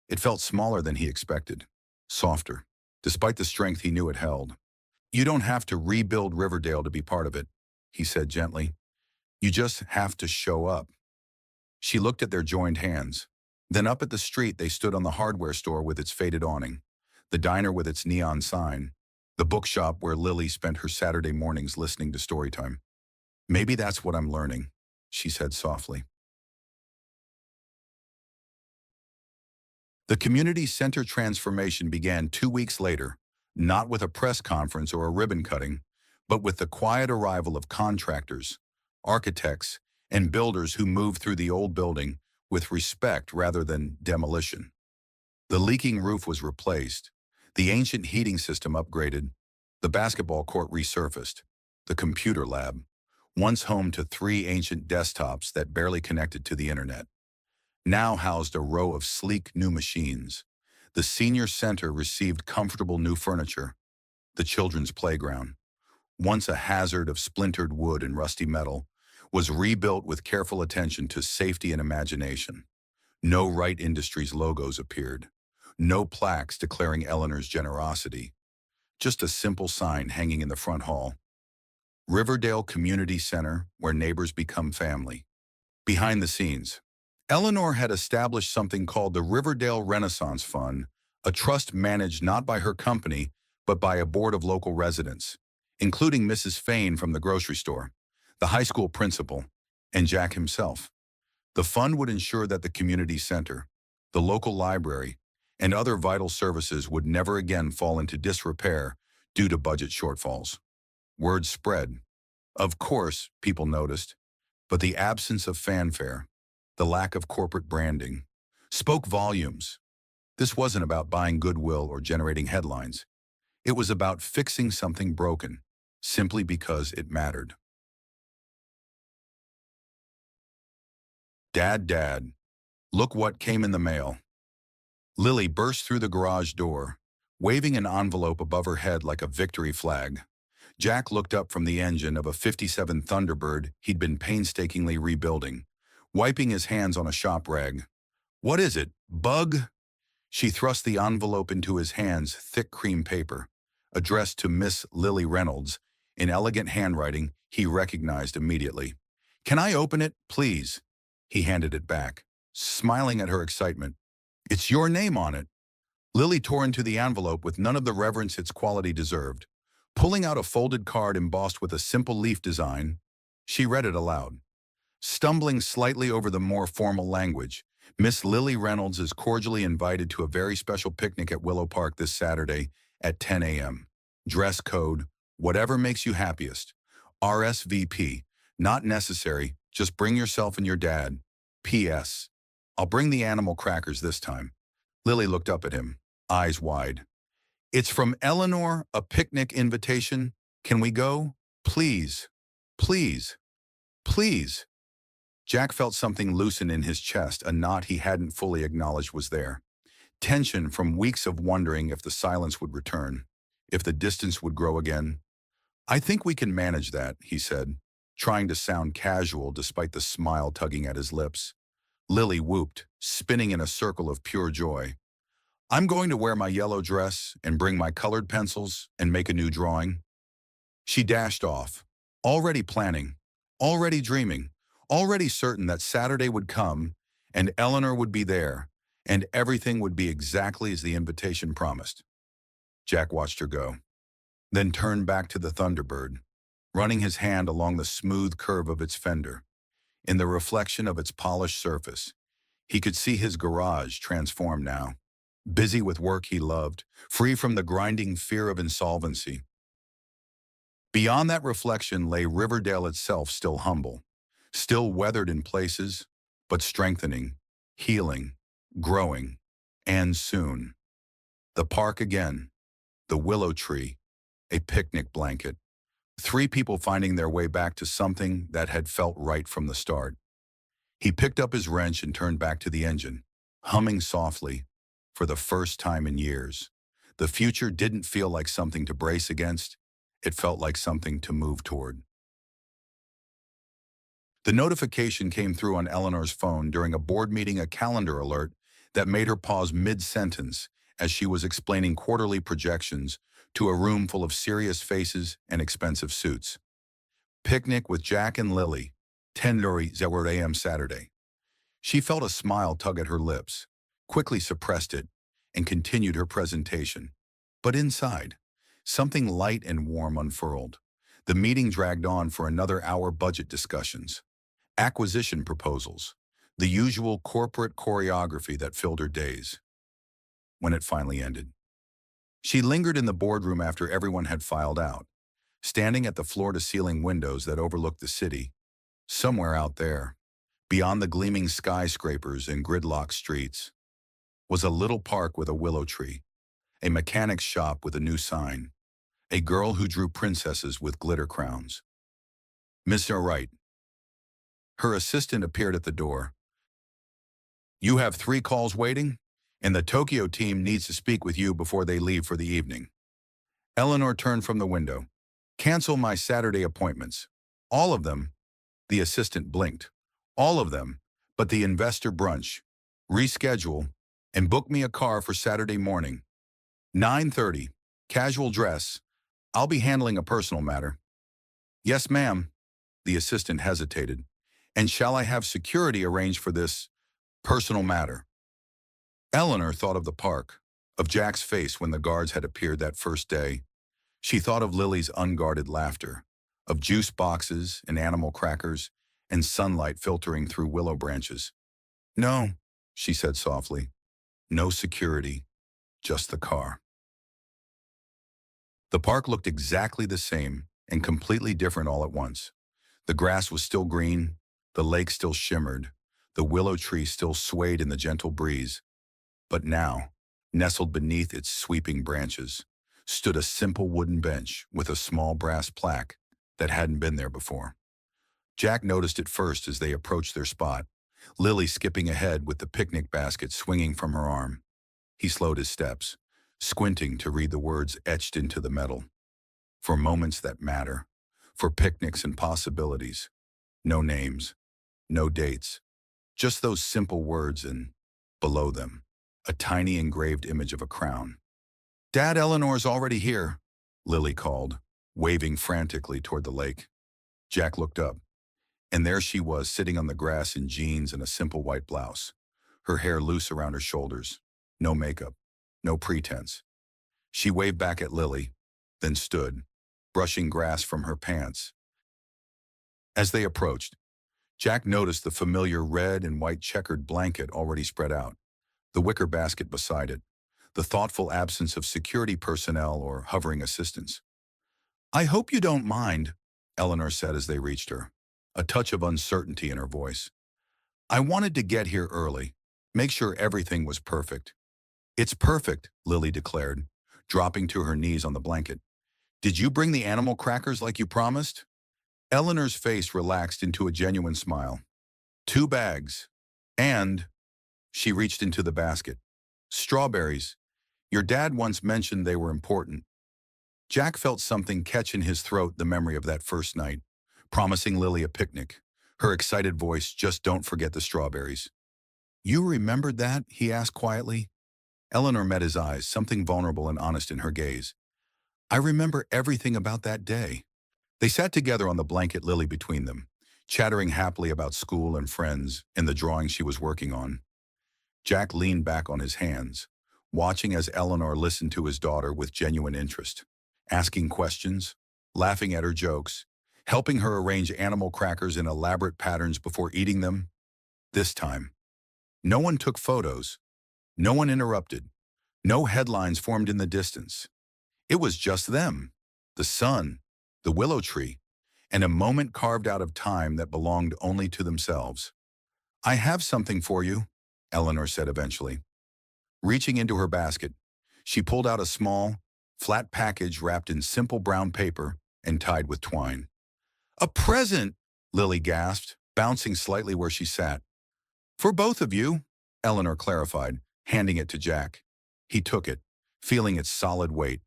It felt smaller than he expected, softer, despite the strength he knew it held. You don't have to rebuild Riverdale to be part of it, he said gently. You just have to show up. She looked at their joined hands. Then up at the street they stood on the hardware store with its faded awning, the diner with its neon sign, the bookshop where Lily spent her Saturday mornings listening to Storytime. Maybe that's what I'm learning, she said softly. The community center transformation began 2 weeks later, not with a press conference or a ribbon cutting, but with the quiet arrival of contractors, architects, and builders who moved through the old building with respect rather than demolition. The leaking roof was replaced, the ancient heating system upgraded, the basketball court resurfaced, the computer lab, once home to 3 ancient desktops that barely connected to the internet, now housed a row of sleek new machines. The senior center received comfortable new furniture. The children's playground, once a hazard of splintered wood and rusty metal, was rebuilt with careful attention to safety and imagination. No Wright Industries logos appeared. No plaques declaring Eleanor's generosity. Just a simple sign hanging in the front hall. Riverdale Community Center, where neighbors become family. Behind the scenes, Eleanor had established something called the Riverdale Renaissance Fund, a trust managed not by her company, but by a board of local residents. including Mrs. Fain from the grocery store, the high school principal, and Jack himself. The fund would ensure that the community center, the local library, and other vital services would never again fall into disrepair due to budget shortfalls. Word spread. Of course, people noticed, but the absence of fanfare, the lack of corporate branding, spoke volumes. This wasn't about buying goodwill or generating headlines. It was about fixing something broken, simply because it mattered. Dad, look what came in the mail. Lily burst through the garage door, waving an envelope above her head like a victory flag. Jack looked up from the engine of a '57 Thunderbird he'd been painstakingly rebuilding, wiping his hands on a shop rag. What is it, bug? She thrust the envelope into his hands, thick cream paper, addressed to Miss Lily Reynolds, in elegant handwriting he recognized immediately. Can I open it, please? He handed it back, smiling at her excitement. It's your name on it. Lily tore into the envelope with none of the reverence its quality deserved. Pulling out a folded card embossed with a simple leaf design, she read it aloud. Stumbling slightly over the more formal language, Miss Lily Reynolds is cordially invited to a very special picnic at Willow Park this Saturday at 10 a.m. Dress code, whatever makes you happiest. RSVP, not necessary, just bring yourself and your dad. P.S. I'll bring the animal crackers this time. Lily looked up at him, eyes wide. It's from Eleanor, a picnic invitation. Can we go? Please, please, please. Jack felt something loosen in his chest, a knot he hadn't fully acknowledged was there. Tension from weeks of wondering if the silence would return, if the distance would grow again. I think we can manage that, he said, trying to sound casual despite the smile tugging at his lips. Lily whooped, spinning in a circle of pure joy. I'm going to wear my yellow dress and bring my colored pencils and make a new drawing. She dashed off, already planning, already dreaming, already certain that Saturday would come and Eleanor would be there and everything would be exactly as the invitation promised. Jack watched her go, then turned back to the Thunderbird, running his hand along the smooth curve of its fender. In the reflection of its polished surface, he could see his garage transformed now, busy with work he loved, free from the grinding fear of insolvency. Beyond that reflection lay Riverdale itself, still humble, still weathered in places, but strengthening, healing, growing, and soon. The park again, the willow tree, a picnic blanket. 3 people finding their way back to something that had felt right from the start. He picked up his wrench and turned back to the engine, humming softly, for the first time in years. The future didn't feel like something to brace against. It felt like something to move toward. The notification came through on Eleanor's phone during a board meeting, a calendar alert that made her pause mid-sentence as she was explaining quarterly projections to a room full of serious faces and expensive suits. Picnic with Jack and Lily, 10:00 a.m. Saturday. She felt a smile tug at her lips, quickly suppressed it, and continued her presentation. But inside, something light and warm unfurled. The meeting dragged on for another hour. Budget discussions, acquisition proposals, the usual corporate choreography that filled her days. When it finally ended, she lingered in the boardroom after everyone had filed out, standing at the floor-to-ceiling windows that overlooked the city. Somewhere out there, beyond the gleaming skyscrapers and gridlocked streets, was a little park with a willow tree, a mechanic's shop with a new sign, a girl who drew princesses with glitter crowns. Mr. Wright. Her assistant appeared at the door. You have 3 calls waiting, and the Tokyo team needs to speak with you before they leave for the evening. Eleanor turned from the window. Cancel my Saturday appointments. All of them. The assistant blinked. All of them, but the investor brunch. Reschedule, and book me a car for Saturday morning. 9:30, casual dress. I'll be handling a personal matter. Yes, ma'am. The assistant hesitated. And shall I have security arranged for this personal matter? Eleanor thought of the park, of Jack's face when the guards had appeared that first day. She thought of Lily's unguarded laughter, of juice boxes and animal crackers, and sunlight filtering through willow branches. "No," she said softly. "No security, just the car." The park looked exactly the same and completely different all at once. The grass was still green, the lake still shimmered, the willow tree still swayed in the gentle breeze. But now, nestled beneath its sweeping branches, stood a simple wooden bench with a small brass plaque that hadn't been there before. Jack noticed it first as they approached their spot, Lily skipping ahead with the picnic basket swinging from her arm. He slowed his steps, squinting to read the words etched into the metal. "For moments that matter, for picnics and possibilities." No names, no dates, just those simple words and, below them, a tiny engraved image of a crown. "Dad, Eleanor's already here," Lily called, waving frantically toward the lake. Jack looked up, and there she was sitting on the grass in jeans and a simple white blouse, her hair loose around her shoulders. No makeup, no pretense. She waved back at Lily, then stood, brushing grass from her pants. As they approached, Jack noticed the familiar red and white checkered blanket already spread out, the wicker basket beside it, the thoughtful absence of security personnel or hovering assistants. "I hope you don't mind," Eleanor said as they reached her, a touch of uncertainty in her voice. "I wanted to get here early, make sure everything was perfect." "It's perfect," Lily declared, dropping to her knees on the blanket. "Did you bring the animal crackers like you promised?" Eleanor's face relaxed into a genuine smile. "2 bags. And," she reached into the basket, "strawberries. Your dad once mentioned they were important." Jack felt something catch in his throat the memory of that first night, promising Lily a picnic. Her excited voice, "Just don't forget the strawberries." "You remembered that?" he asked quietly. Eleanor met his eyes, something vulnerable and honest in her gaze. "I remember everything about that day." They sat together on the blanket, Lily between them, chattering happily about school and friends and the drawing she was working on. Jack leaned back on his hands, watching as Eleanor listened to his daughter with genuine interest, asking questions, laughing at her jokes, helping her arrange animal crackers in elaborate patterns before eating them. This time, no one took photos, no one interrupted, no headlines formed in the distance. It was just them, the sun, the willow tree, and a moment carved out of time that belonged only to themselves. "I have something for you," Eleanor said eventually. Reaching into her basket, she pulled out a small, flat package wrapped in simple brown paper and tied with twine. "A present!" Lily gasped, bouncing slightly where she sat. "For both of you," Eleanor clarified, handing it to Jack. He took it, feeling its solid weight,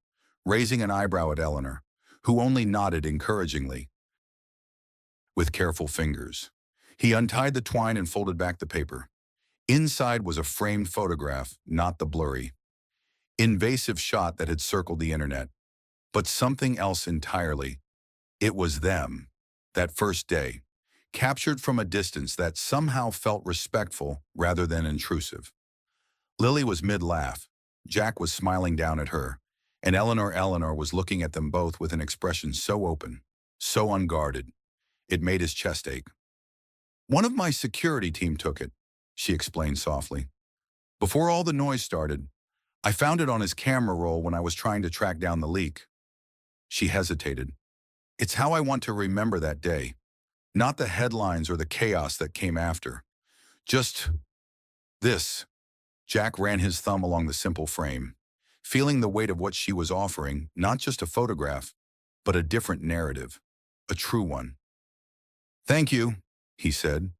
raising an eyebrow at Eleanor, who only nodded encouragingly. With careful fingers, he untied the twine and folded back the paper. Inside was a framed photograph, not the blurry, invasive shot that had circled the internet, but something else entirely. It was them, that first day, captured from a distance that somehow felt respectful rather than intrusive. Lily was mid-laugh. Jack was smiling down at her, and Eleanor was looking at them both with an expression so open, so unguarded, it made his chest ache. "One of my security team took it," she explained softly. "Before all the noise started, I found it on his camera roll when I was trying to track down the leak." She hesitated. "It's how I want to remember that day. Not the headlines or the chaos that came after. Just this." Jack ran his thumb along the simple frame, feeling the weight of what she was offering, not just a photograph, but a different narrative, a true one. "Thank you," he said,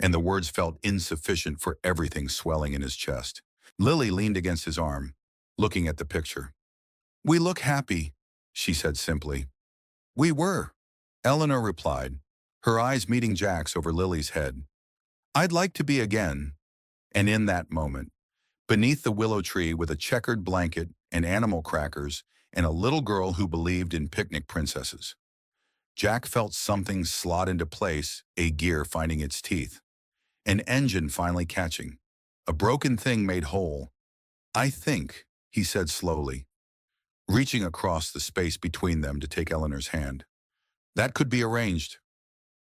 and the words felt insufficient for everything swelling in his chest. Lily leaned against his arm, looking at the picture. "We look happy," she said simply. "We were," Eleanor replied, her eyes meeting Jack's over Lily's head. "I'd like to be again." And in that moment, beneath the willow tree with a checkered blanket and animal crackers and a little girl who believed in picnic princesses, Jack felt something slot into place, a gear finding its teeth, an engine finally catching, a broken thing made whole. "I think," he said slowly, reaching across the space between them to take Eleanor's hand. That could be arranged.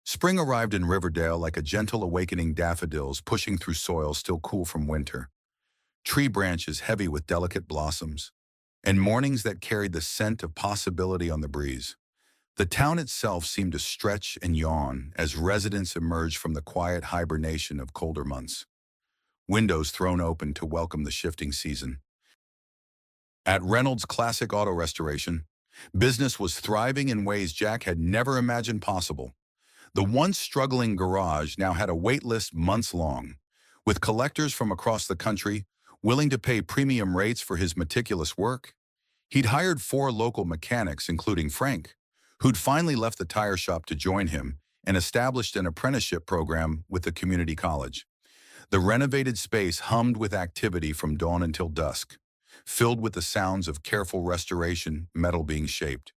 Spring arrived in Riverdale like a gentle awakening daffodils pushing through soil still cool from winter, tree branches heavy with delicate blossoms, and mornings that carried the scent of possibility on the breeze. The town itself seemed to stretch and yawn as residents emerged from the quiet hibernation of colder months, windows thrown open to welcome the shifting season. At Reynolds Classic Auto Restoration, business was thriving in ways Jack had never imagined possible. The once struggling garage now had a wait list months long, with collectors from across the country willing to pay premium rates for his meticulous work. He'd hired 4 local mechanics, including Frank, who'd finally left the tire shop to join him and established an apprenticeship program with the community college. The renovated space hummed with activity from dawn until dusk, filled with the sounds of careful restoration, metal being shaped.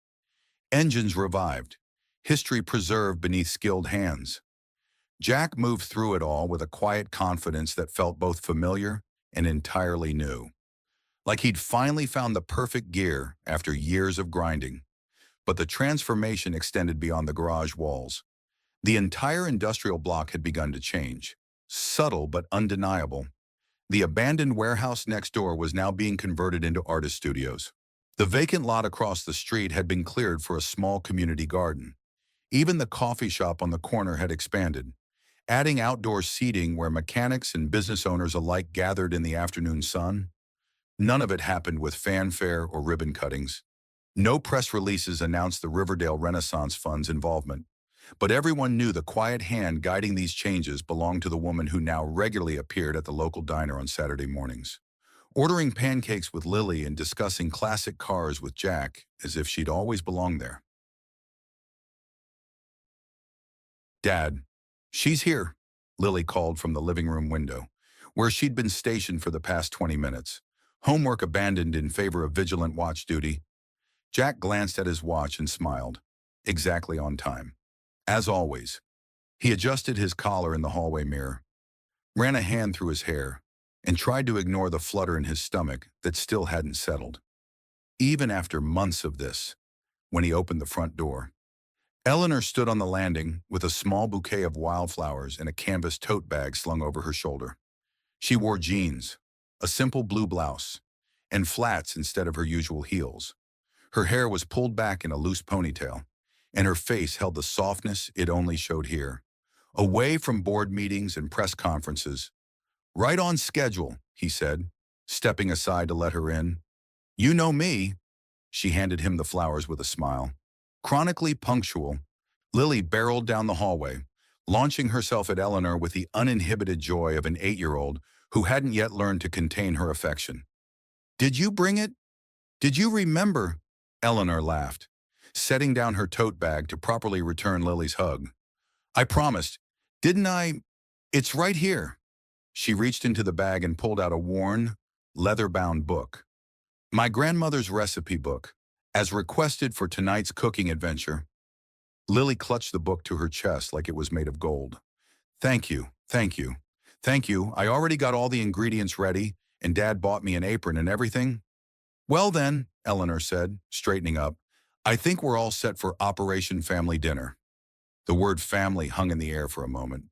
Engines revived, history preserved beneath skilled hands. Jack moved through it all with a quiet confidence that felt both familiar and entirely new, like he'd finally found the perfect gear after years of grinding. But the transformation extended beyond the garage walls. The entire industrial block had begun to change, subtle but undeniable. The abandoned warehouse next door was now being converted into artist studios. The vacant lot across the street had been cleared for a small community garden. Even the coffee shop on the corner had expanded, adding outdoor seating where mechanics and business owners alike gathered in the afternoon sun. None of it happened with fanfare or ribbon cuttings. No press releases announced the Riverdale Renaissance Fund's involvement, but everyone knew the quiet hand guiding these changes belonged to the woman who now regularly appeared at the local diner on Saturday mornings, ordering pancakes with Lily and discussing classic cars with Jack as if she'd always belonged there. "Dad, she's here," Lily called from the living room window, where she'd been stationed for the past 20 minutes, homework abandoned in favor of vigilant watch duty. Jack glanced at his watch and smiled. Exactly on time. As always. He adjusted his collar in the hallway mirror, ran a hand through his hair, and tried to ignore the flutter in his stomach that still hadn't settled. Even after months of this, when he opened the front door, Eleanor stood on the landing with a small bouquet of wildflowers and a canvas tote bag slung over her shoulder. She wore jeans, a simple blue blouse, and flats instead of her usual heels. Her hair was pulled back in a loose ponytail, and her face held the softness it only showed here. Away from board meetings and press conferences. "Right on schedule," he said, stepping aside to let her in. "You know me." She handed him the flowers with a smile. Chronically punctual, Lily barreled down the hallway, launching herself at Eleanor with the uninhibited joy of an 8-year-old who hadn't yet learned to contain her affection. "Did you bring it? Did you remember?" Eleanor laughed, setting down her tote bag to properly return Lily's hug. "I promised. Didn't I? It's right here." She reached into the bag and pulled out a worn, leather-bound book. "My grandmother's recipe book, as requested for tonight's cooking adventure." Lily clutched the book to her chest like it was made of gold. "Thank you, thank you, thank you. I already got all the ingredients ready, and Dad bought me an apron and everything." "Well then," Eleanor said, straightening up, "I think we're all set for Operation Family Dinner." The word family hung in the air for a moment,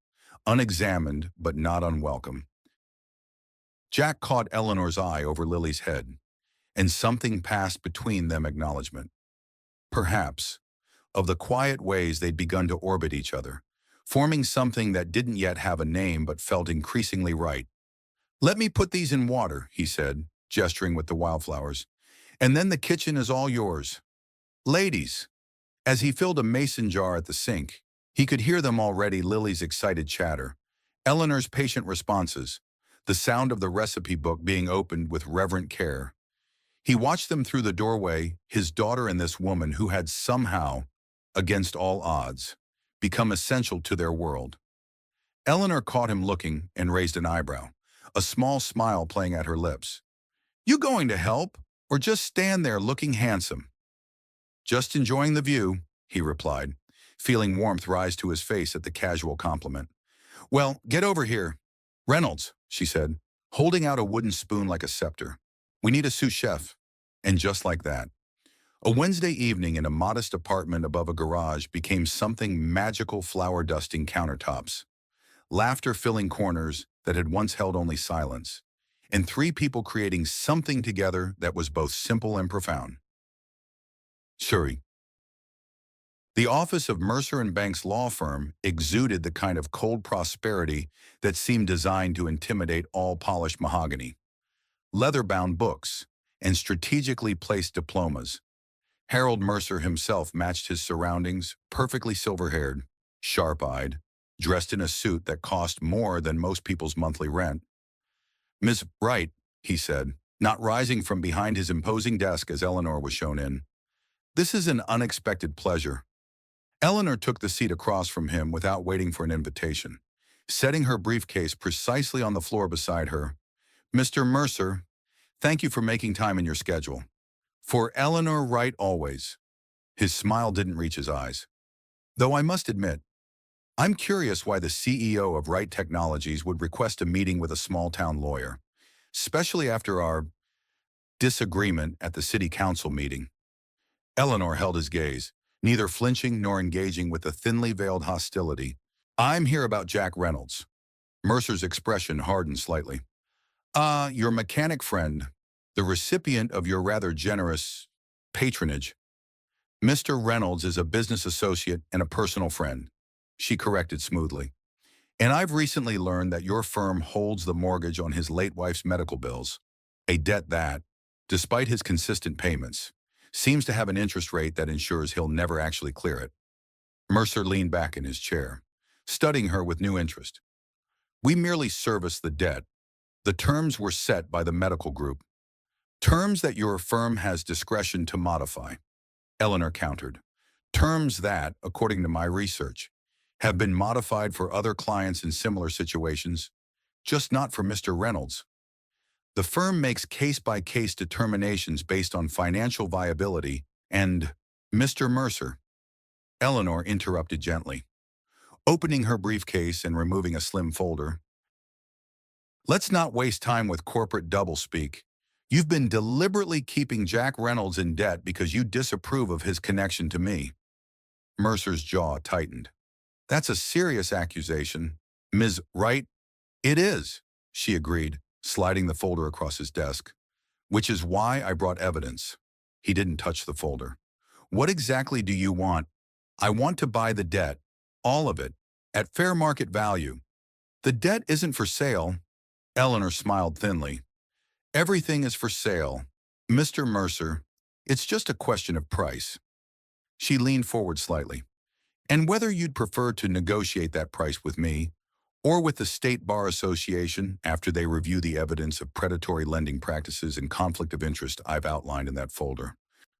unexamined but not unwelcome. Jack caught Eleanor's eye over Lily's head, and something passed between them acknowledgement. Perhaps, of the quiet ways they'd begun to orbit each other, forming something that didn't yet have a name but felt increasingly right. "Let me put these in water," he said, gesturing with the wildflowers, "and then the kitchen is all yours. Ladies." As he filled a mason jar at the sink, he could hear them already: Lily's excited chatter, Eleanor's patient responses, the sound of the recipe book being opened with reverent care. He watched them through the doorway, his daughter and this woman who had somehow, against all odds, become essential to their world. Eleanor caught him looking and raised an eyebrow, a small smile playing at her lips. "You going to help, or just stand there looking handsome?" "Just enjoying the view," he replied, feeling warmth rise to his face at the casual compliment. "Well, get over here." "Reynolds," she said, holding out a wooden spoon like a scepter. "We need a sous chef." And just like that, A Wednesday evening in a modest apartment above a garage became something magical: flower dusting countertops, laughter filling corners that had once held only silence, and three people creating something together that was both simple and profound. Surrey. The office of Mercer and Banks law firm exuded the kind of cold prosperity that seemed designed to intimidate all polished mahogany. Leather-bound books and strategically placed diplomas. Harold Mercer himself matched his surroundings, perfectly silver-haired, sharp-eyed, dressed in a suit that cost more than most people's monthly rent. "Miss Wright," he said, not rising from behind his imposing desk as Eleanor was shown in. "This is an unexpected pleasure." Eleanor took the seat across from him without waiting for an invitation, setting her briefcase precisely on the floor beside her. "Mr. Mercer, thank you for making time in your schedule. For Eleanor Wright always." His smile didn't reach his eyes. "Though I must admit, I'm curious why the CEO of Wright Technologies would request a meeting with a small-town lawyer, especially after our disagreement at the city council meeting." Eleanor held his gaze, neither flinching nor engaging with the thinly veiled hostility. "I'm here about Jack Reynolds." Mercer's expression hardened slightly. Your mechanic friend, the recipient of your rather generous patronage." "Mr. Reynolds is a business associate and a personal friend," she corrected smoothly. "And I've recently learned that your firm holds the mortgage on his late wife's medical bills, a debt that, despite his consistent payments, seems to have an interest rate that ensures he'll never actually clear it." Mercer leaned back in his chair, studying her with new interest. "We merely service the debt. The terms were set by the medical group. Terms that your firm has discretion to modify," Eleanor countered. "Terms that, according to my research, have been modified for other clients in similar situations, just not for Mr. Reynolds. The firm makes case-by-case determinations based on financial viability and—" "Mr. Mercer," Eleanor interrupted gently, opening her briefcase and removing a slim folder. "Let's not waste time with corporate doublespeak. You've been deliberately keeping Jack Reynolds in debt because you disapprove of his connection to me." Mercer's jaw tightened. "That's a serious accusation, Ms. Wright." "It is," she agreed, sliding the folder across his desk. "Which is why I brought evidence." He didn't touch the folder. "What exactly do you want?" "I want to buy the debt, all of it, at fair market value." "The debt isn't for sale." Eleanor smiled thinly. "Everything is for sale, Mr. Mercer. It's just a question of price." She leaned forward slightly. "And whether you'd prefer to negotiate that price with me, or with the State Bar Association after they review the evidence of predatory lending practices and conflict of interest I've outlined in that folder."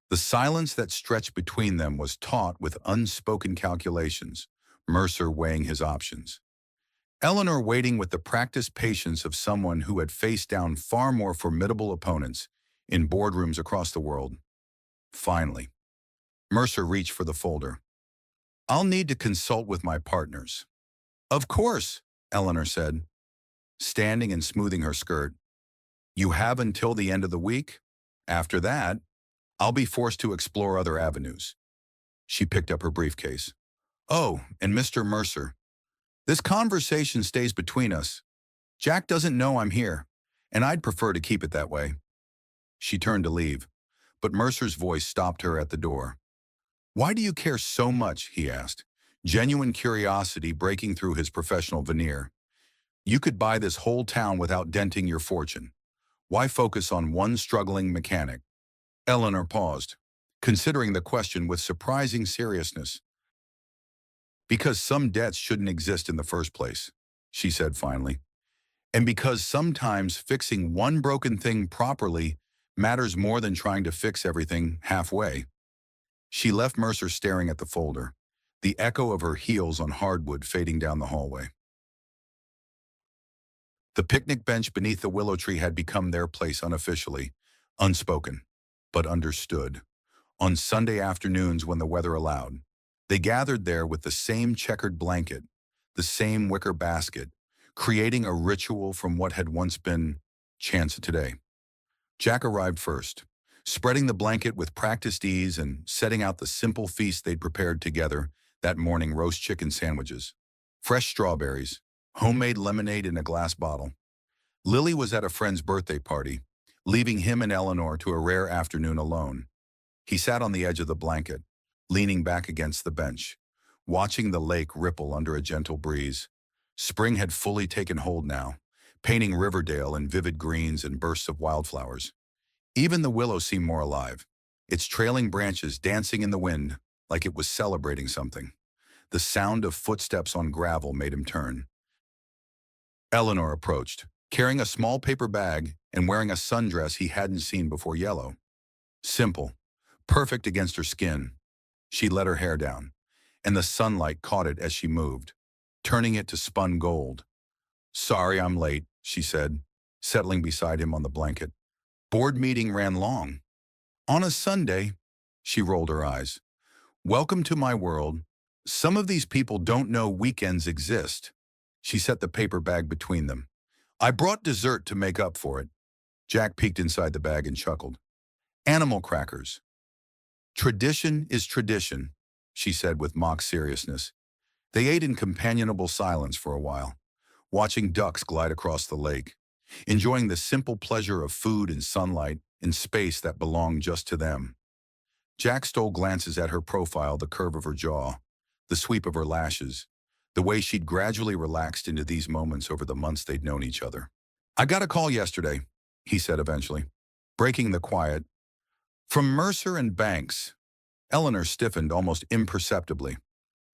The silence that stretched between them was taut with unspoken calculations, Mercer weighing his options. Eleanor waiting with the practiced patience of someone who had faced down far more formidable opponents in boardrooms across the world. Finally, Mercer reached for the folder. "I'll need to consult with my partners." "Of course," Eleanor said, standing and smoothing her skirt. "You have until the end of the week. After that, I'll be forced to explore other avenues." She picked up her briefcase. "Oh, and Mr. Mercer, this conversation stays between us. Jack doesn't know I'm here, and I'd prefer to keep it that way." She turned to leave, but Mercer's voice stopped her at the door. "Why do you care so much?" he asked, genuine curiosity breaking through his professional veneer. "You could buy this whole town without denting your fortune. Why focus on one struggling mechanic?" Eleanor paused, considering the question with surprising seriousness. "Because some debts shouldn't exist in the first place," she said finally. "And because sometimes fixing one broken thing properly matters more than trying to fix everything halfway." She left Mercer staring at the folder, the echo of her heels on hardwood fading down the hallway. The picnic bench beneath the willow tree had become their place unofficially, unspoken, but understood. On Sunday afternoons when the weather allowed, they gathered there with the same checkered blanket, the same wicker basket, creating a ritual from what had once been chance today. Jack arrived first, spreading the blanket with practiced ease and setting out the simple feast they'd prepared together that morning: roast chicken sandwiches, fresh strawberries, homemade lemonade in a glass bottle. Lily was at a friend's birthday party, leaving him and Eleanor to a rare afternoon alone. He sat on the edge of the blanket, leaning back against the bench, watching the lake ripple under a gentle breeze. Spring had fully taken hold now, painting Riverdale in vivid greens and bursts of wildflowers. Even the willow seemed more alive, its trailing branches dancing in the wind like it was celebrating something. The sound of footsteps on gravel made him turn. Eleanor approached, carrying a small paper bag and wearing a sundress he hadn't seen before. Yellow. Simple, perfect against her skin. She let her hair down, and the sunlight caught it as she moved, turning it to spun gold. "Sorry I'm late," she said, settling beside him on the blanket. "Board meeting ran long." "On a Sunday," she rolled her eyes. "Welcome to my world. Some of these people don't know weekends exist." She set the paper bag between them. "I brought dessert to make up for it." Jack peeked inside the bag and chuckled. "Animal crackers." "Tradition is tradition," she said with mock seriousness. They ate in companionable silence for a while, watching ducks glide across the lake, enjoying the simple pleasure of food and sunlight in space that belonged just to them. Jack stole glances at her profile: the curve of her jaw, the sweep of her lashes, the way she'd gradually relaxed into these moments over the months they'd known each other. "I got a call yesterday," he said eventually, breaking the quiet. "From Mercer and Banks." Eleanor stiffened almost imperceptibly.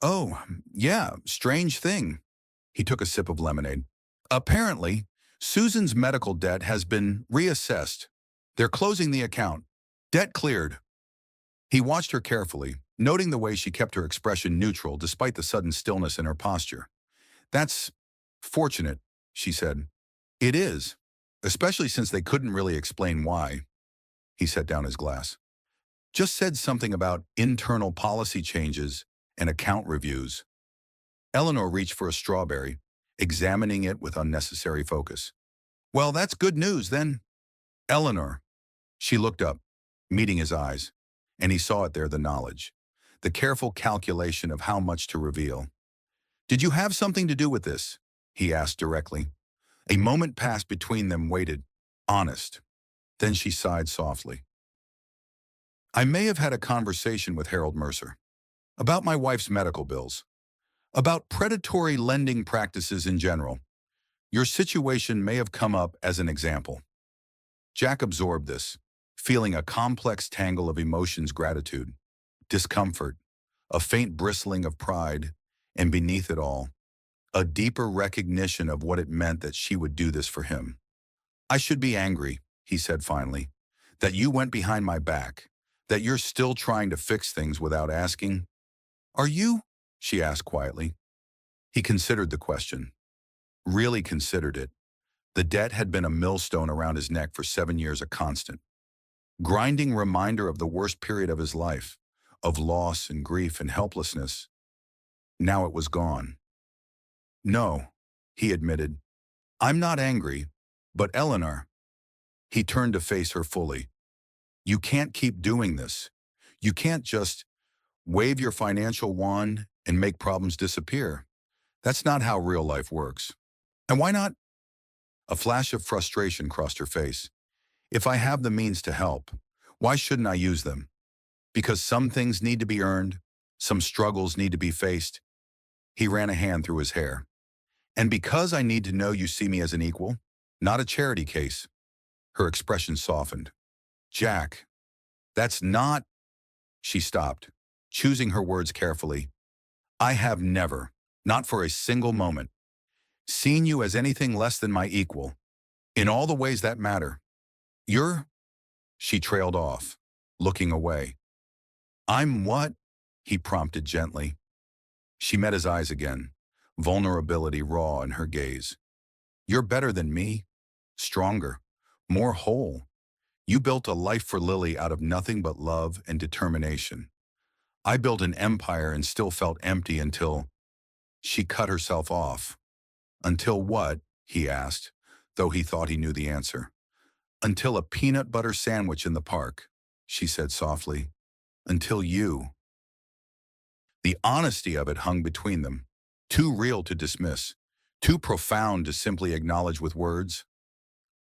"Oh, yeah, strange thing." He took a sip of lemonade. "Apparently, Susan's medical debt has been reassessed. They're closing the account. Debt cleared." He watched her carefully, noting the way she kept her expression neutral despite the sudden stillness in her posture. "That's fortunate," she said. "It is, especially since they couldn't really explain why." He set down his glass. "Just said something about internal policy changes and account reviews." Eleanor reached for a strawberry, examining it with unnecessary focus. "Well, that's good news, then." "Eleanor." She looked up, meeting his eyes, and he saw it there: the knowledge, the careful calculation of how much to reveal. "Did you have something to do with this?" he asked directly. A moment passed between them, waited, honest. Then she sighed softly. "I may have had a conversation with Harold Mercer about my wife's medical bills, about predatory lending practices in general. Your situation may have come up as an example." Jack absorbed this, feeling a complex tangle of emotions: gratitude, discomfort, a faint bristling of pride, and beneath it all, a deeper recognition of what it meant that she would do this for him. "I should be angry," he said finally, "that you went behind my back, that you're still trying to fix things without asking." "Are you?" she asked quietly. He considered the question, really considered it. The debt had been a millstone around his neck for 7 years, a constant, grinding reminder of the worst period of his life, of loss and grief and helplessness. Now it was gone. "No," he admitted, "I'm not angry, but Eleanor." He turned to face her fully. "You can't keep doing this. You can't just wave your financial wand and make problems disappear. That's not how real life works." "And why not?" A flash of frustration crossed her face. "If I have the means to help, why shouldn't I use them? Because some things need to be earned, some struggles need to be faced." He ran a hand through his hair. "And because I need to know you see me as an equal, not a charity case." Her expression softened. "Jack, that's not—" She stopped, choosing her words carefully. "I have never, not for a single moment, seen you as anything less than my equal, in all the ways that matter. You're—" She trailed off, looking away. "I'm what?" he prompted gently. She met his eyes again, vulnerability raw in her gaze. "You're better than me, stronger, more whole. You built a life for Lily out of nothing but love and determination. I built an empire and still felt empty until—" She cut herself off. "Until what?" he asked, though he thought he knew the answer. "Until a peanut butter sandwich in the park." she said softly. Until you. The honesty of it hung between them, too real to dismiss, too profound to simply acknowledge with words.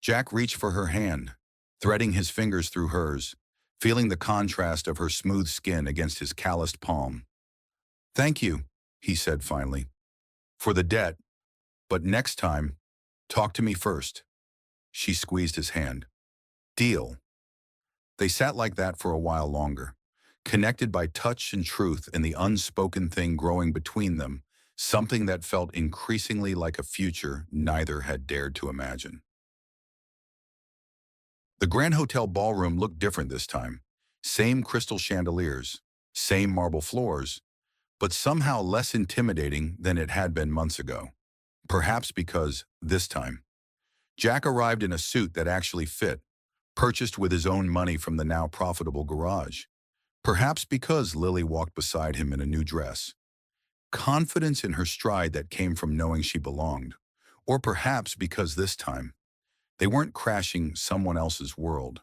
Jack reached for her hand, threading his fingers through hers, feeling the contrast of her smooth skin against his calloused palm. Thank you, he said finally, for the debt, but next time, talk to me first. She squeezed his hand. Deal. They sat like that for a while longer, connected by touch and truth and the unspoken thing growing between them, something that felt increasingly like a future neither had dared to imagine. The Grand Hotel ballroom looked different this time. Same crystal chandeliers, same marble floors, but somehow less intimidating than it had been months ago. Perhaps because, this time, Jack arrived in a suit that actually fit, purchased with his own money from the now profitable garage. Perhaps because Lily walked beside him in a new dress. Confidence in her stride that came from knowing she belonged. Or perhaps because this time, they weren't crashing someone else's world.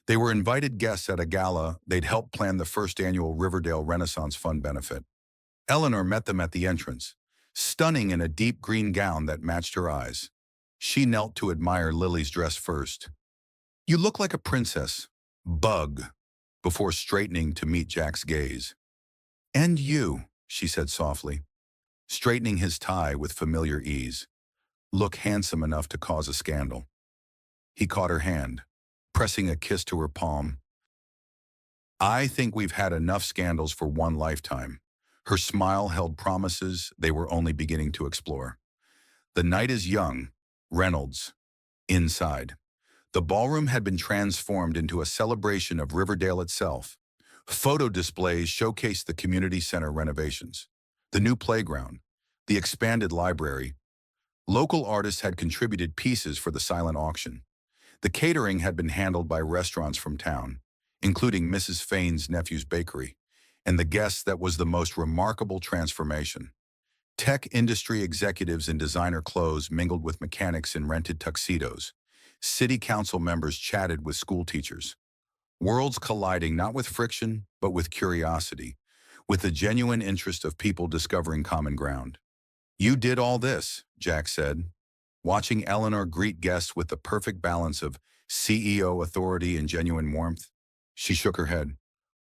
They were invited guests at a gala they'd helped plan the first annual Riverdale Renaissance Fund benefit. Eleanor met them at the entrance, stunning in a deep green gown that matched her eyes. She knelt to admire Lily's dress first. You look like a princess, bug, before straightening to meet Jack's gaze. And you, she said softly, straightening his tie with familiar ease. Look handsome enough to cause a scandal. He caught her hand, pressing a kiss to her palm. I think we've had enough scandals for one lifetime. Her smile held promises they were only beginning to explore. The night is young, Reynolds. Inside. The ballroom had been transformed into a celebration of Riverdale itself. Photo displays showcased the community center renovations, the new playground, the expanded library. Local artists had contributed pieces for the silent auction. The catering had been handled by restaurants from town, including Mrs. Fain's nephew's bakery, and the guests that was the most remarkable transformation. Tech industry executives in designer clothes mingled with mechanics in rented tuxedos. City council members chatted with school teachers. Worlds colliding not with friction, but with curiosity, with the genuine interest of people discovering common ground. You did all this, Jack said, watching Eleanor greet guests with the perfect balance of CEO authority and genuine warmth. She shook her head.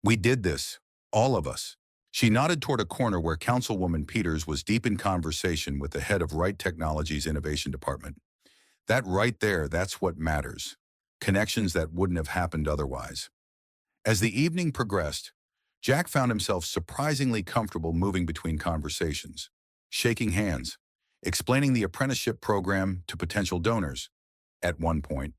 We did this, all of us. She nodded toward a corner where Councilwoman Peters was deep in conversation with the head of Wright Technologies Innovation Department. That right there, that's what matters. Connections that wouldn't have happened otherwise. As the evening progressed, Jack found himself surprisingly comfortable moving between conversations, shaking hands, explaining the apprenticeship program to potential donors. At one point,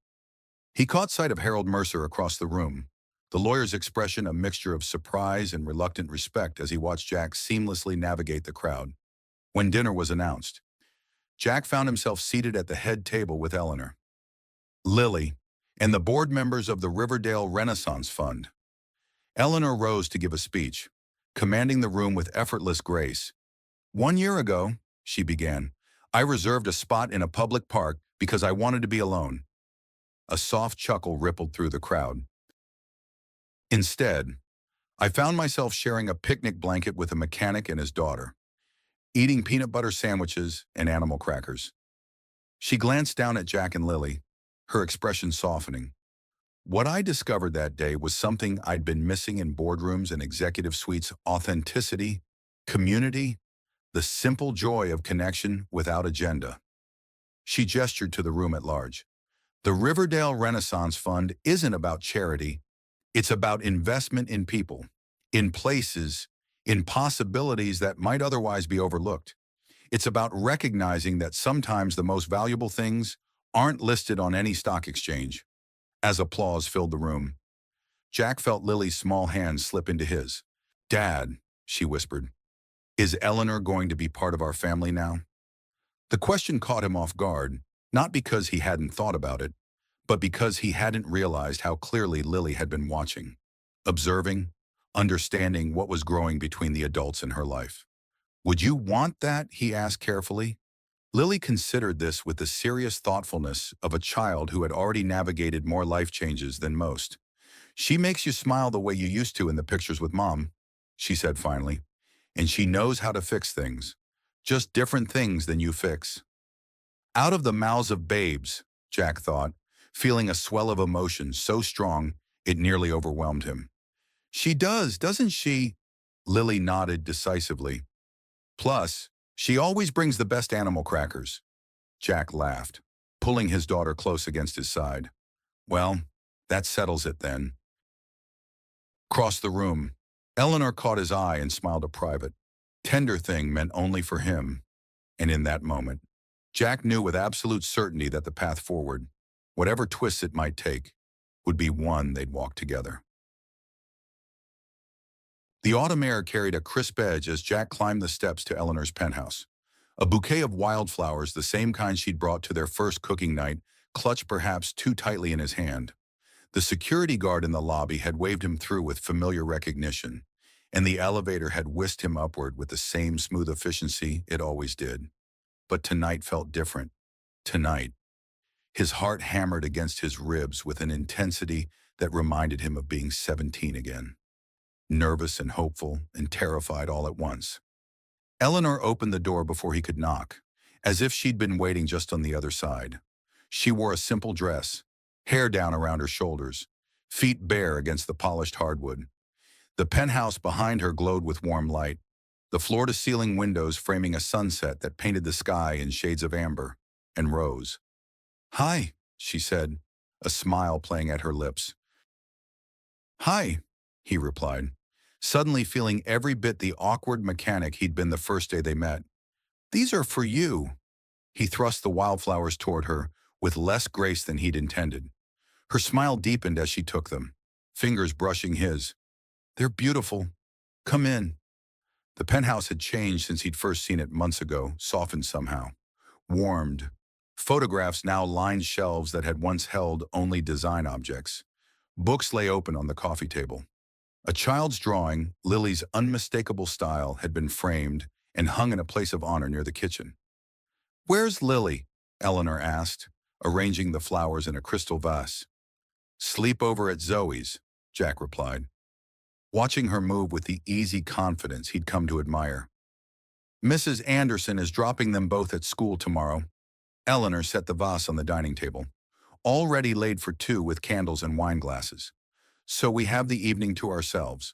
he caught sight of Harold Mercer across the room, the lawyer's expression a mixture of surprise and reluctant respect as he watched Jack seamlessly navigate the crowd. When dinner was announced, Jack found himself seated at the head table with Eleanor, Lily, and the board members of the Riverdale Renaissance Fund. Eleanor rose to give a speech, commanding the room with effortless grace. 1 year ago, she began, I reserved a spot in a public park because I wanted to be alone. A soft chuckle rippled through the crowd. Instead, I found myself sharing a picnic blanket with a mechanic and his daughter, eating peanut butter sandwiches and animal crackers. She glanced down at Jack and Lily, her expression softening. What I discovered that day was something I'd been missing in boardrooms and executive suites: authenticity, community, the simple joy of connection without agenda. She gestured to the room at large. The Riverdale Renaissance Fund isn't about charity. It's about investment in people, in places, in possibilities that might otherwise be overlooked. It's about recognizing that sometimes the most valuable things aren't listed on any stock exchange. As applause filled the room, Jack felt Lily's small hand slip into his. Dad, she whispered, is Eleanor going to be part of our family now? The question caught him off guard, not because he hadn't thought about it, but because he hadn't realized how clearly Lily had been watching, observing, understanding what was growing between the adults in her life. Would you want that? He asked carefully. Lily considered this with the serious thoughtfulness of a child who had already navigated more life changes than most. She makes you smile the way you used to in the pictures with Mom, she said finally. And she knows how to fix things. Just different things than you fix. Out of the mouths of babes, Jack thought, feeling a swell of emotion so strong it nearly overwhelmed him. She does, doesn't she? Lily nodded decisively. Plus, she always brings the best animal crackers. Jack laughed, pulling his daughter close against his side. Well, that settles it then. Across the room, Eleanor caught his eye and smiled a private, tender thing meant only for him. And in that moment, Jack knew with absolute certainty that the path forward, whatever twists it might take, would be one they'd walk together. The autumn air carried a crisp edge as Jack climbed the steps to Eleanor's penthouse. A bouquet of wildflowers, the same kind she'd brought to their first cooking night, clutched perhaps too tightly in his hand. The security guard in the lobby had waved him through with familiar recognition, and the elevator had whisked him upward with the same smooth efficiency it always did. But tonight felt different. Tonight, his heart hammered against his ribs with an intensity that reminded him of being 17 again. Nervous and hopeful and terrified all at once. Eleanor opened the door before he could knock, as if she'd been waiting just on the other side. She wore a simple dress, hair down around her shoulders, feet bare against the polished hardwood. The penthouse behind her glowed with warm light, the floor-to-ceiling windows framing a sunset that painted the sky in shades of amber and rose. "Hi," she said, a smile playing at her lips. "Hi," he replied, suddenly feeling every bit the awkward mechanic he'd been the first day they met. "These are for you." He thrust the wildflowers toward her with less grace than he'd intended. Her smile deepened as she took them, fingers brushing his. "They're beautiful. Come in." The penthouse had changed since he'd first seen it months ago, softened somehow. Warmed. Photographs now lined shelves that had once held only design objects. Books lay open on the coffee table. A child's drawing, Lily's unmistakable style, had been framed and hung in a place of honor near the kitchen. "Where's Lily?" Eleanor asked, arranging the flowers in a crystal vase. "Sleep over at Zoe's," Jack replied, watching her move with the easy confidence he'd come to admire. "Mrs. Anderson is dropping them both at school tomorrow." Eleanor set the vase on the dining table, already laid for two with candles and wine glasses. "So we have the evening to ourselves."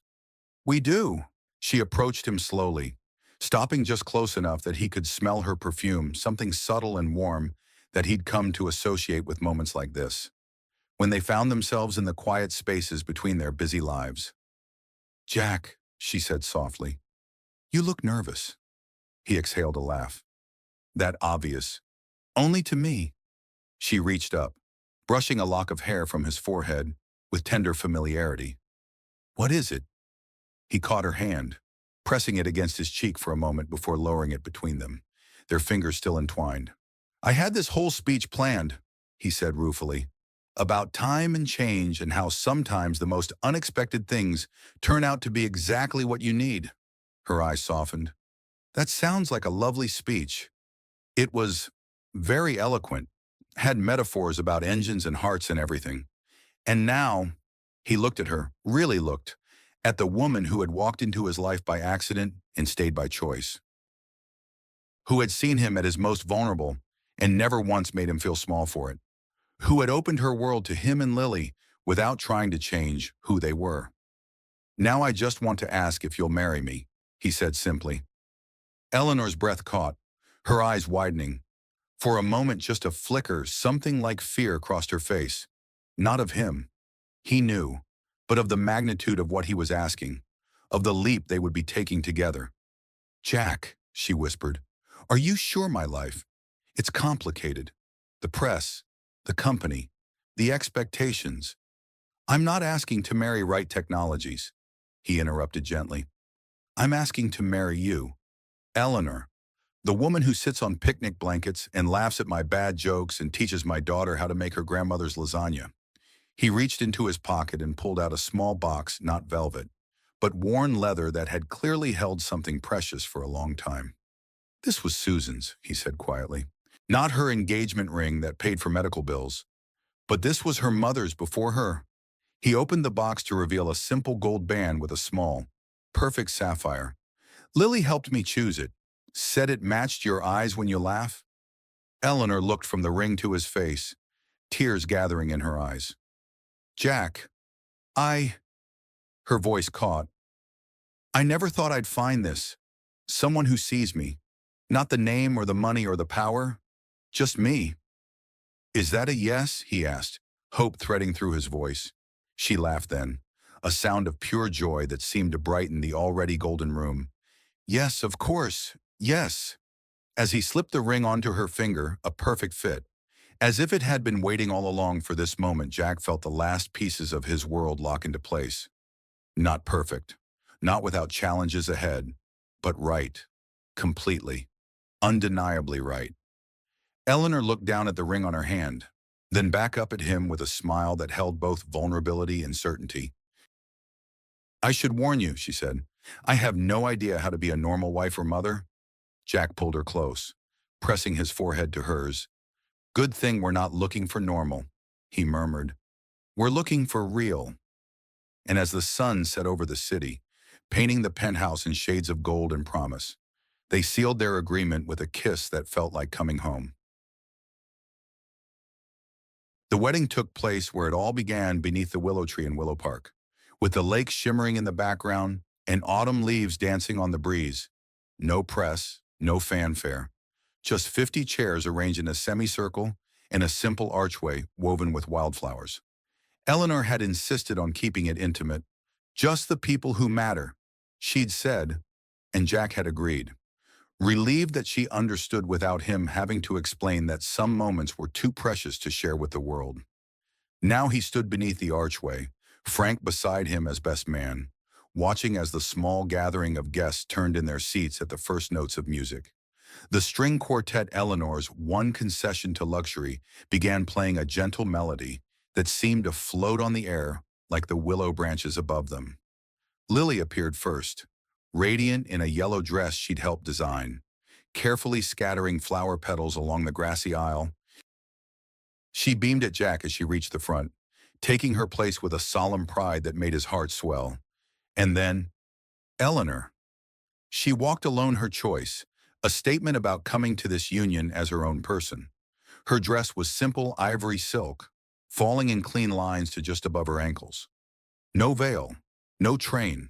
"We do." She approached him slowly, stopping just close enough that he could smell her perfume, something subtle and warm that he'd come to associate with moments like this, when they found themselves in the quiet spaces between their busy lives. "Jack," she said softly, "you look nervous." He exhaled a laugh. "That obvious. Only to me." She reached up, brushing a lock of hair from his forehead with tender familiarity. "What is it?" He caught her hand, pressing it against his cheek for a moment before lowering it between them, their fingers still entwined. "I had this whole speech planned," he said ruefully, "about time and change and how sometimes the most unexpected things turn out to be exactly what you need." Her eyes softened. "That sounds like a lovely speech." It was very eloquent, had metaphors about engines and hearts and everything. And now, he looked at her, really looked, at the woman who had walked into his life by accident and stayed by choice, who had seen him at his most vulnerable and never once made him feel small for it, who had opened her world to him and Lily without trying to change who they were. "Now I just want to ask if you'll marry me," he said simply. Eleanor's breath caught, her eyes widening. For a moment, just a flicker, something like fear crossed her face. Not of him. He knew, but of the magnitude of what he was asking, of the leap they would be taking together. "Jack," she whispered, "are you sure, my life? It's complicated. The press, the company, the expectations. I'm not asking to marry Right Technologies," he interrupted gently. "I'm asking to marry you, Eleanor, the woman who sits on picnic blankets and laughs at my bad jokes and teaches my daughter how to make her grandmother's lasagna." He reached into his pocket and pulled out a small box, not velvet, but worn leather that had clearly held something precious for a long time. "This was Susan's," he said quietly. "Not her engagement ring that paid for medical bills, but this was her mother's before her." He opened the box to reveal a simple gold band with a small, perfect sapphire. Lily helped me choose it. Said it matched your eyes when you laugh. Eleanor looked from the ring to his face, tears gathering in her eyes. Jack, I... Her voice caught. I never thought I'd find this. Someone who sees me. Not the name or the money or the power. Just me. Is that a yes? He asked, hope threading through his voice. She laughed then, a sound of pure joy that seemed to brighten the already golden room. Yes, of course. Yes. As he slipped the ring onto her finger, a perfect fit. As if it had been waiting all along for this moment, Jack felt the last pieces of his world lock into place. Not perfect, not without challenges ahead, but right. Completely. Undeniably right. Eleanor looked down at the ring on her hand, then back up at him with a smile that held both vulnerability and certainty. I should warn you, she said. I have no idea how to be a normal wife or mother. Jack pulled her close, pressing his forehead to hers. Good thing we're not looking for normal, he murmured. We're looking for real. And as the sun set over the city, painting the penthouse in shades of gold and promise, they sealed their agreement with a kiss that felt like coming home. The wedding took place where it all began, beneath the willow tree in Willow Park, with the lake shimmering in the background and autumn leaves dancing on the breeze. No press, no fanfare, just 50 chairs arranged in a semicircle and a simple archway woven with wildflowers. Eleanor had insisted on keeping it intimate, just the people who matter, she'd said, and Jack had agreed. Relieved that she understood without him having to explain that some moments were too precious to share with the world. Now he stood beneath the archway, Frank beside him as best man, watching as the small gathering of guests turned in their seats at the first notes of music. The string quartet, Eleanor's one concession to luxury, began playing a gentle melody that seemed to float on the air like the willow branches above them. Lily appeared first, radiant in a yellow dress she'd helped design, carefully scattering flower petals along the grassy aisle. She beamed at Jack as she reached the front, taking her place with a solemn pride that made his heart swell. And then, Eleanor. She walked alone, her choice, a statement about coming to this union as her own person. Her dress was simple ivory silk, falling in clean lines to just above her ankles. No veil, no train,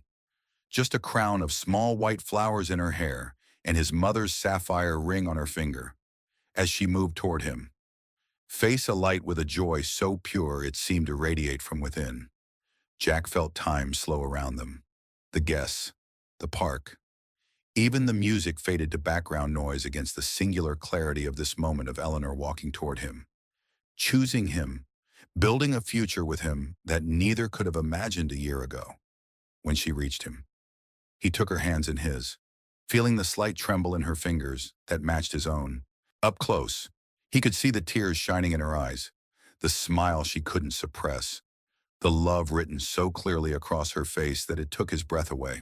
just a crown of small white flowers in her hair and his mother's sapphire ring on her finger. As she moved toward him, face alight with a joy so pure it seemed to radiate from within, Jack felt time slow around them. The guests, the park, even the music faded to background noise against the singular clarity of this moment of Eleanor walking toward him, choosing him, building a future with him that neither could have imagined a year ago. When she reached him, he took her hands in his, feeling the slight tremble in her fingers that matched his own. Up close, he could see the tears shining in her eyes, the smile she couldn't suppress, the love written so clearly across her face that it took his breath away.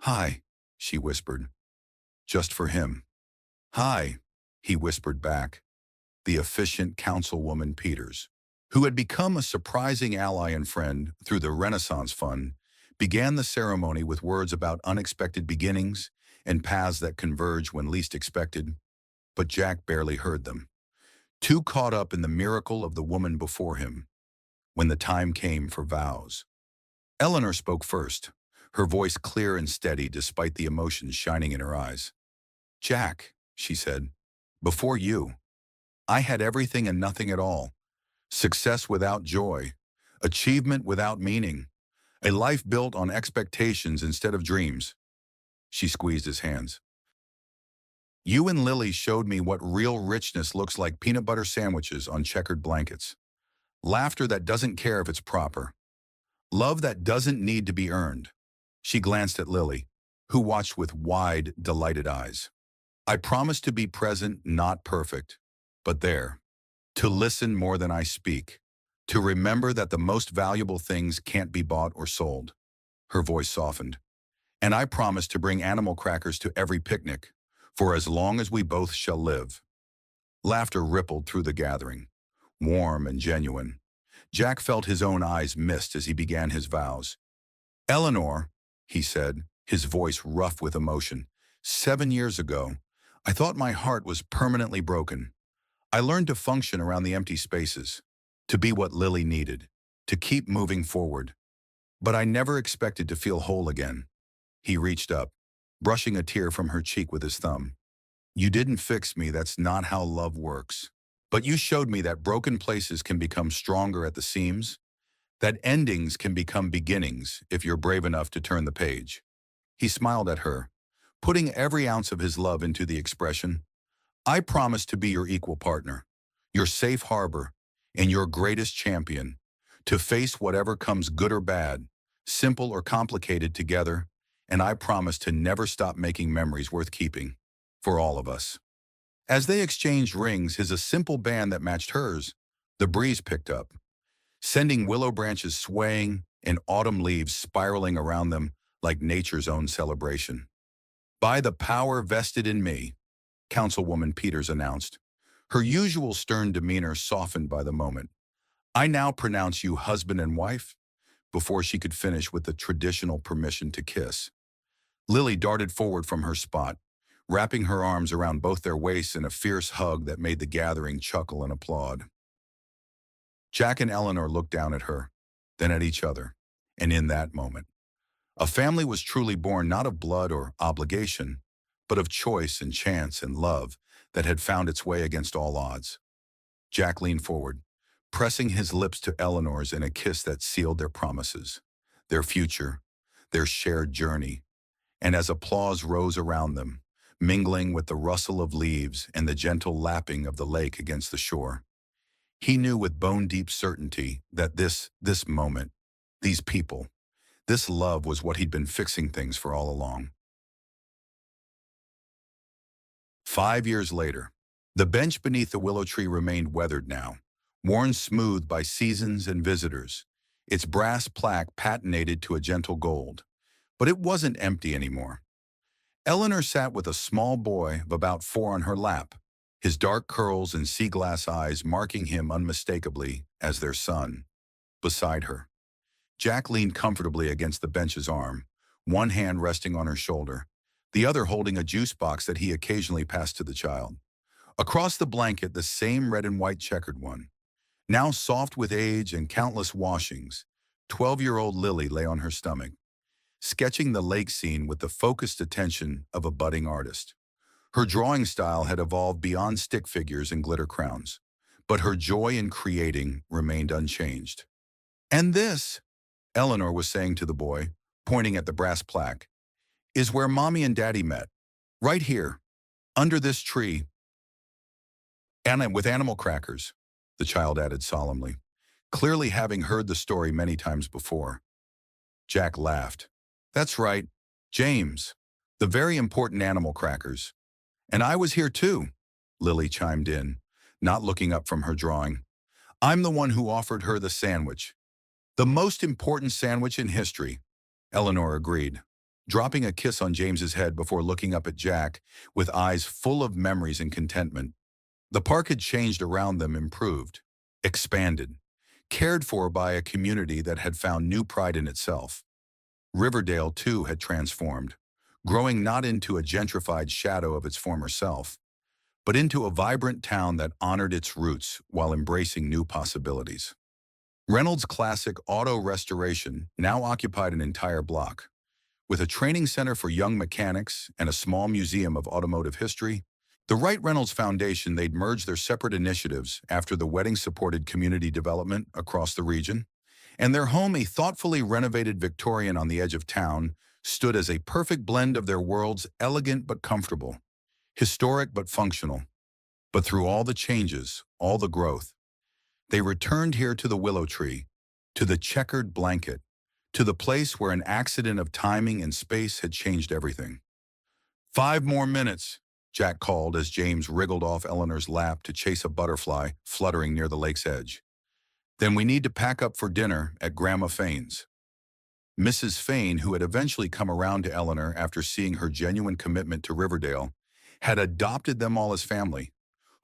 Hi, she whispered. Just for him. Hi, he whispered back. The efficient councilwoman Peters, who had become a surprising ally and friend through the Renaissance Fund, began the ceremony with words about unexpected beginnings and paths that converge when least expected. But Jack barely heard them, too caught up in the miracle of the woman before him. When the time came for vows, Eleanor spoke first, her voice clear and steady despite the emotions shining in her eyes. Jack, she said, before you, I had everything and nothing at all. Success without joy, achievement without meaning, a life built on expectations instead of dreams. She squeezed his hands. You and Lily showed me what real richness looks like: peanut butter sandwiches on checkered blankets, laughter that doesn't care if it's proper, love that doesn't need to be earned. She glanced at Lily, who watched with wide, delighted eyes. I promise to be present, not perfect, but there. To listen more than I speak. To remember that the most valuable things can't be bought or sold. Her voice softened. And I promise to bring animal crackers to every picnic, for as long as we both shall live. Laughter rippled through the gathering, warm and genuine. Jack felt his own eyes mist as he began his vows. "Eleanor," he said, his voice rough with emotion, "7 years ago, I thought my heart was permanently broken. I learned to function around the empty spaces, to be what Lily needed, to keep moving forward. But I never expected to feel whole again." He reached up, brushing a tear from her cheek with his thumb. "You didn't fix me, that's not how love works. But you showed me that broken places can become stronger at the seams, that endings can become beginnings if you're brave enough to turn the page." He smiled at her, putting every ounce of his love into the expression. "I promise to be your equal partner, your safe harbor, and your greatest champion, to face whatever comes good or bad, simple or complicated together, and I promise to never stop making memories worth keeping, for all of us." As they exchanged rings, his a simple band that matched hers, the breeze picked up, sending willow branches swaying and autumn leaves spiraling around them like nature's own celebration. "By the power vested in me," Councilwoman Peters announced, her usual stern demeanor softened by the moment, "I now pronounce you husband and wife," before she could finish with the traditional permission to kiss. Lily darted forward from her spot, wrapping her arms around both their waists in a fierce hug that made the gathering chuckle and applaud. Jack and Eleanor looked down at her, then at each other, and in that moment, a family was truly born not of blood or obligation, but of choice and chance and love that had found its way against all odds. Jack leaned forward, pressing his lips to Eleanor's in a kiss that sealed their promises, their future, their shared journey. And as applause rose around them, mingling with the rustle of leaves and the gentle lapping of the lake against the shore, he knew with bone-deep certainty that this moment, these people, this love was what he'd been fixing things for all along. 5 years later, the bench beneath the willow tree remained weathered now, worn smooth by seasons and visitors, its brass plaque patinated to a gentle gold. But it wasn't empty anymore. Eleanor sat with a small boy of about 4 on her lap, his dark curls and sea-glass eyes marking him unmistakably as their son. Beside her, Jack leaned comfortably against the bench's arm, one hand resting on her shoulder, the other holding a juice box that he occasionally passed to the child. Across the blanket, the same red and white checkered one. Now soft with age and countless washings, 12-year-old Lily lay on her stomach, sketching the lake scene with the focused attention of a budding artist. Her drawing style had evolved beyond stick figures and glitter crowns, but her joy in creating remained unchanged. "And this," Eleanor was saying to the boy, pointing at the brass plaque, "is where Mommy and Daddy met. Right here, under this tree, and with animal crackers," the child added solemnly, clearly having heard the story many times before. Jack laughed. "That's right, James, the very important animal crackers. And I was here too," Lily chimed in, not looking up from her drawing. "I'm the one who offered her the sandwich. The most important sandwich in history," Eleanor agreed, dropping a kiss on James's head before looking up at Jack with eyes full of memories and contentment. The park had changed around them, improved, expanded, cared for by a community that had found new pride in itself. Riverdale, too, had transformed, growing not into a gentrified shadow of its former self, but into a vibrant town that honored its roots while embracing new possibilities. Reynolds Classic Auto Restoration now occupied an entire block. With a training center for young mechanics and a small museum of automotive history, the Wright Reynolds Foundation, they'd merged their separate initiatives after the wedding supported community development across the region, and their home, a thoughtfully renovated Victorian on the edge of town, stood as a perfect blend of their worlds, elegant but comfortable, historic but functional. But through all the changes, all the growth, they returned here to the willow tree, to the checkered blanket, to the place where an accident of timing and space had changed everything. 5 more minutes, Jack called as James wriggled off Eleanor's lap to chase a butterfly fluttering near the lake's edge. "Then we need to pack up for dinner at Grandma Fane's." Mrs. Fane, who had eventually come around to Eleanor after seeing her genuine commitment to Riverdale, had adopted them all as family,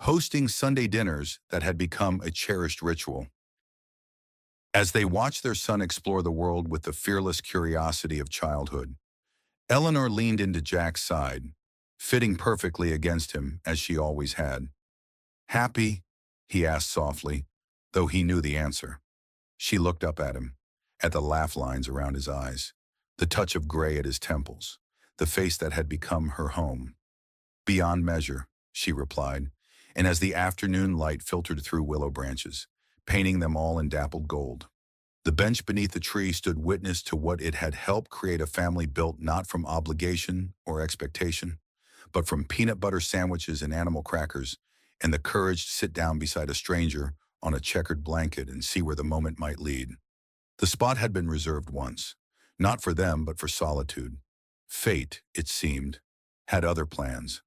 hosting Sunday dinners that had become a cherished ritual. As they watched their son explore the world with the fearless curiosity of childhood, Eleanor leaned into Jack's side, fitting perfectly against him as she always had. "Happy?" he asked softly, though he knew the answer. She looked up at him, at the laugh lines around his eyes, the touch of gray at his temples, the face that had become her home. "Beyond measure," she replied, and as the afternoon light filtered through willow branches, painting them all in dappled gold, the bench beneath the tree stood witness to what it had helped create, a family built not from obligation or expectation, but from peanut butter sandwiches and animal crackers, and the courage to sit down beside a stranger on a checkered blanket and see where the moment might lead. The spot had been reserved once, not for them but for solitude. Fate, it seemed, had other plans.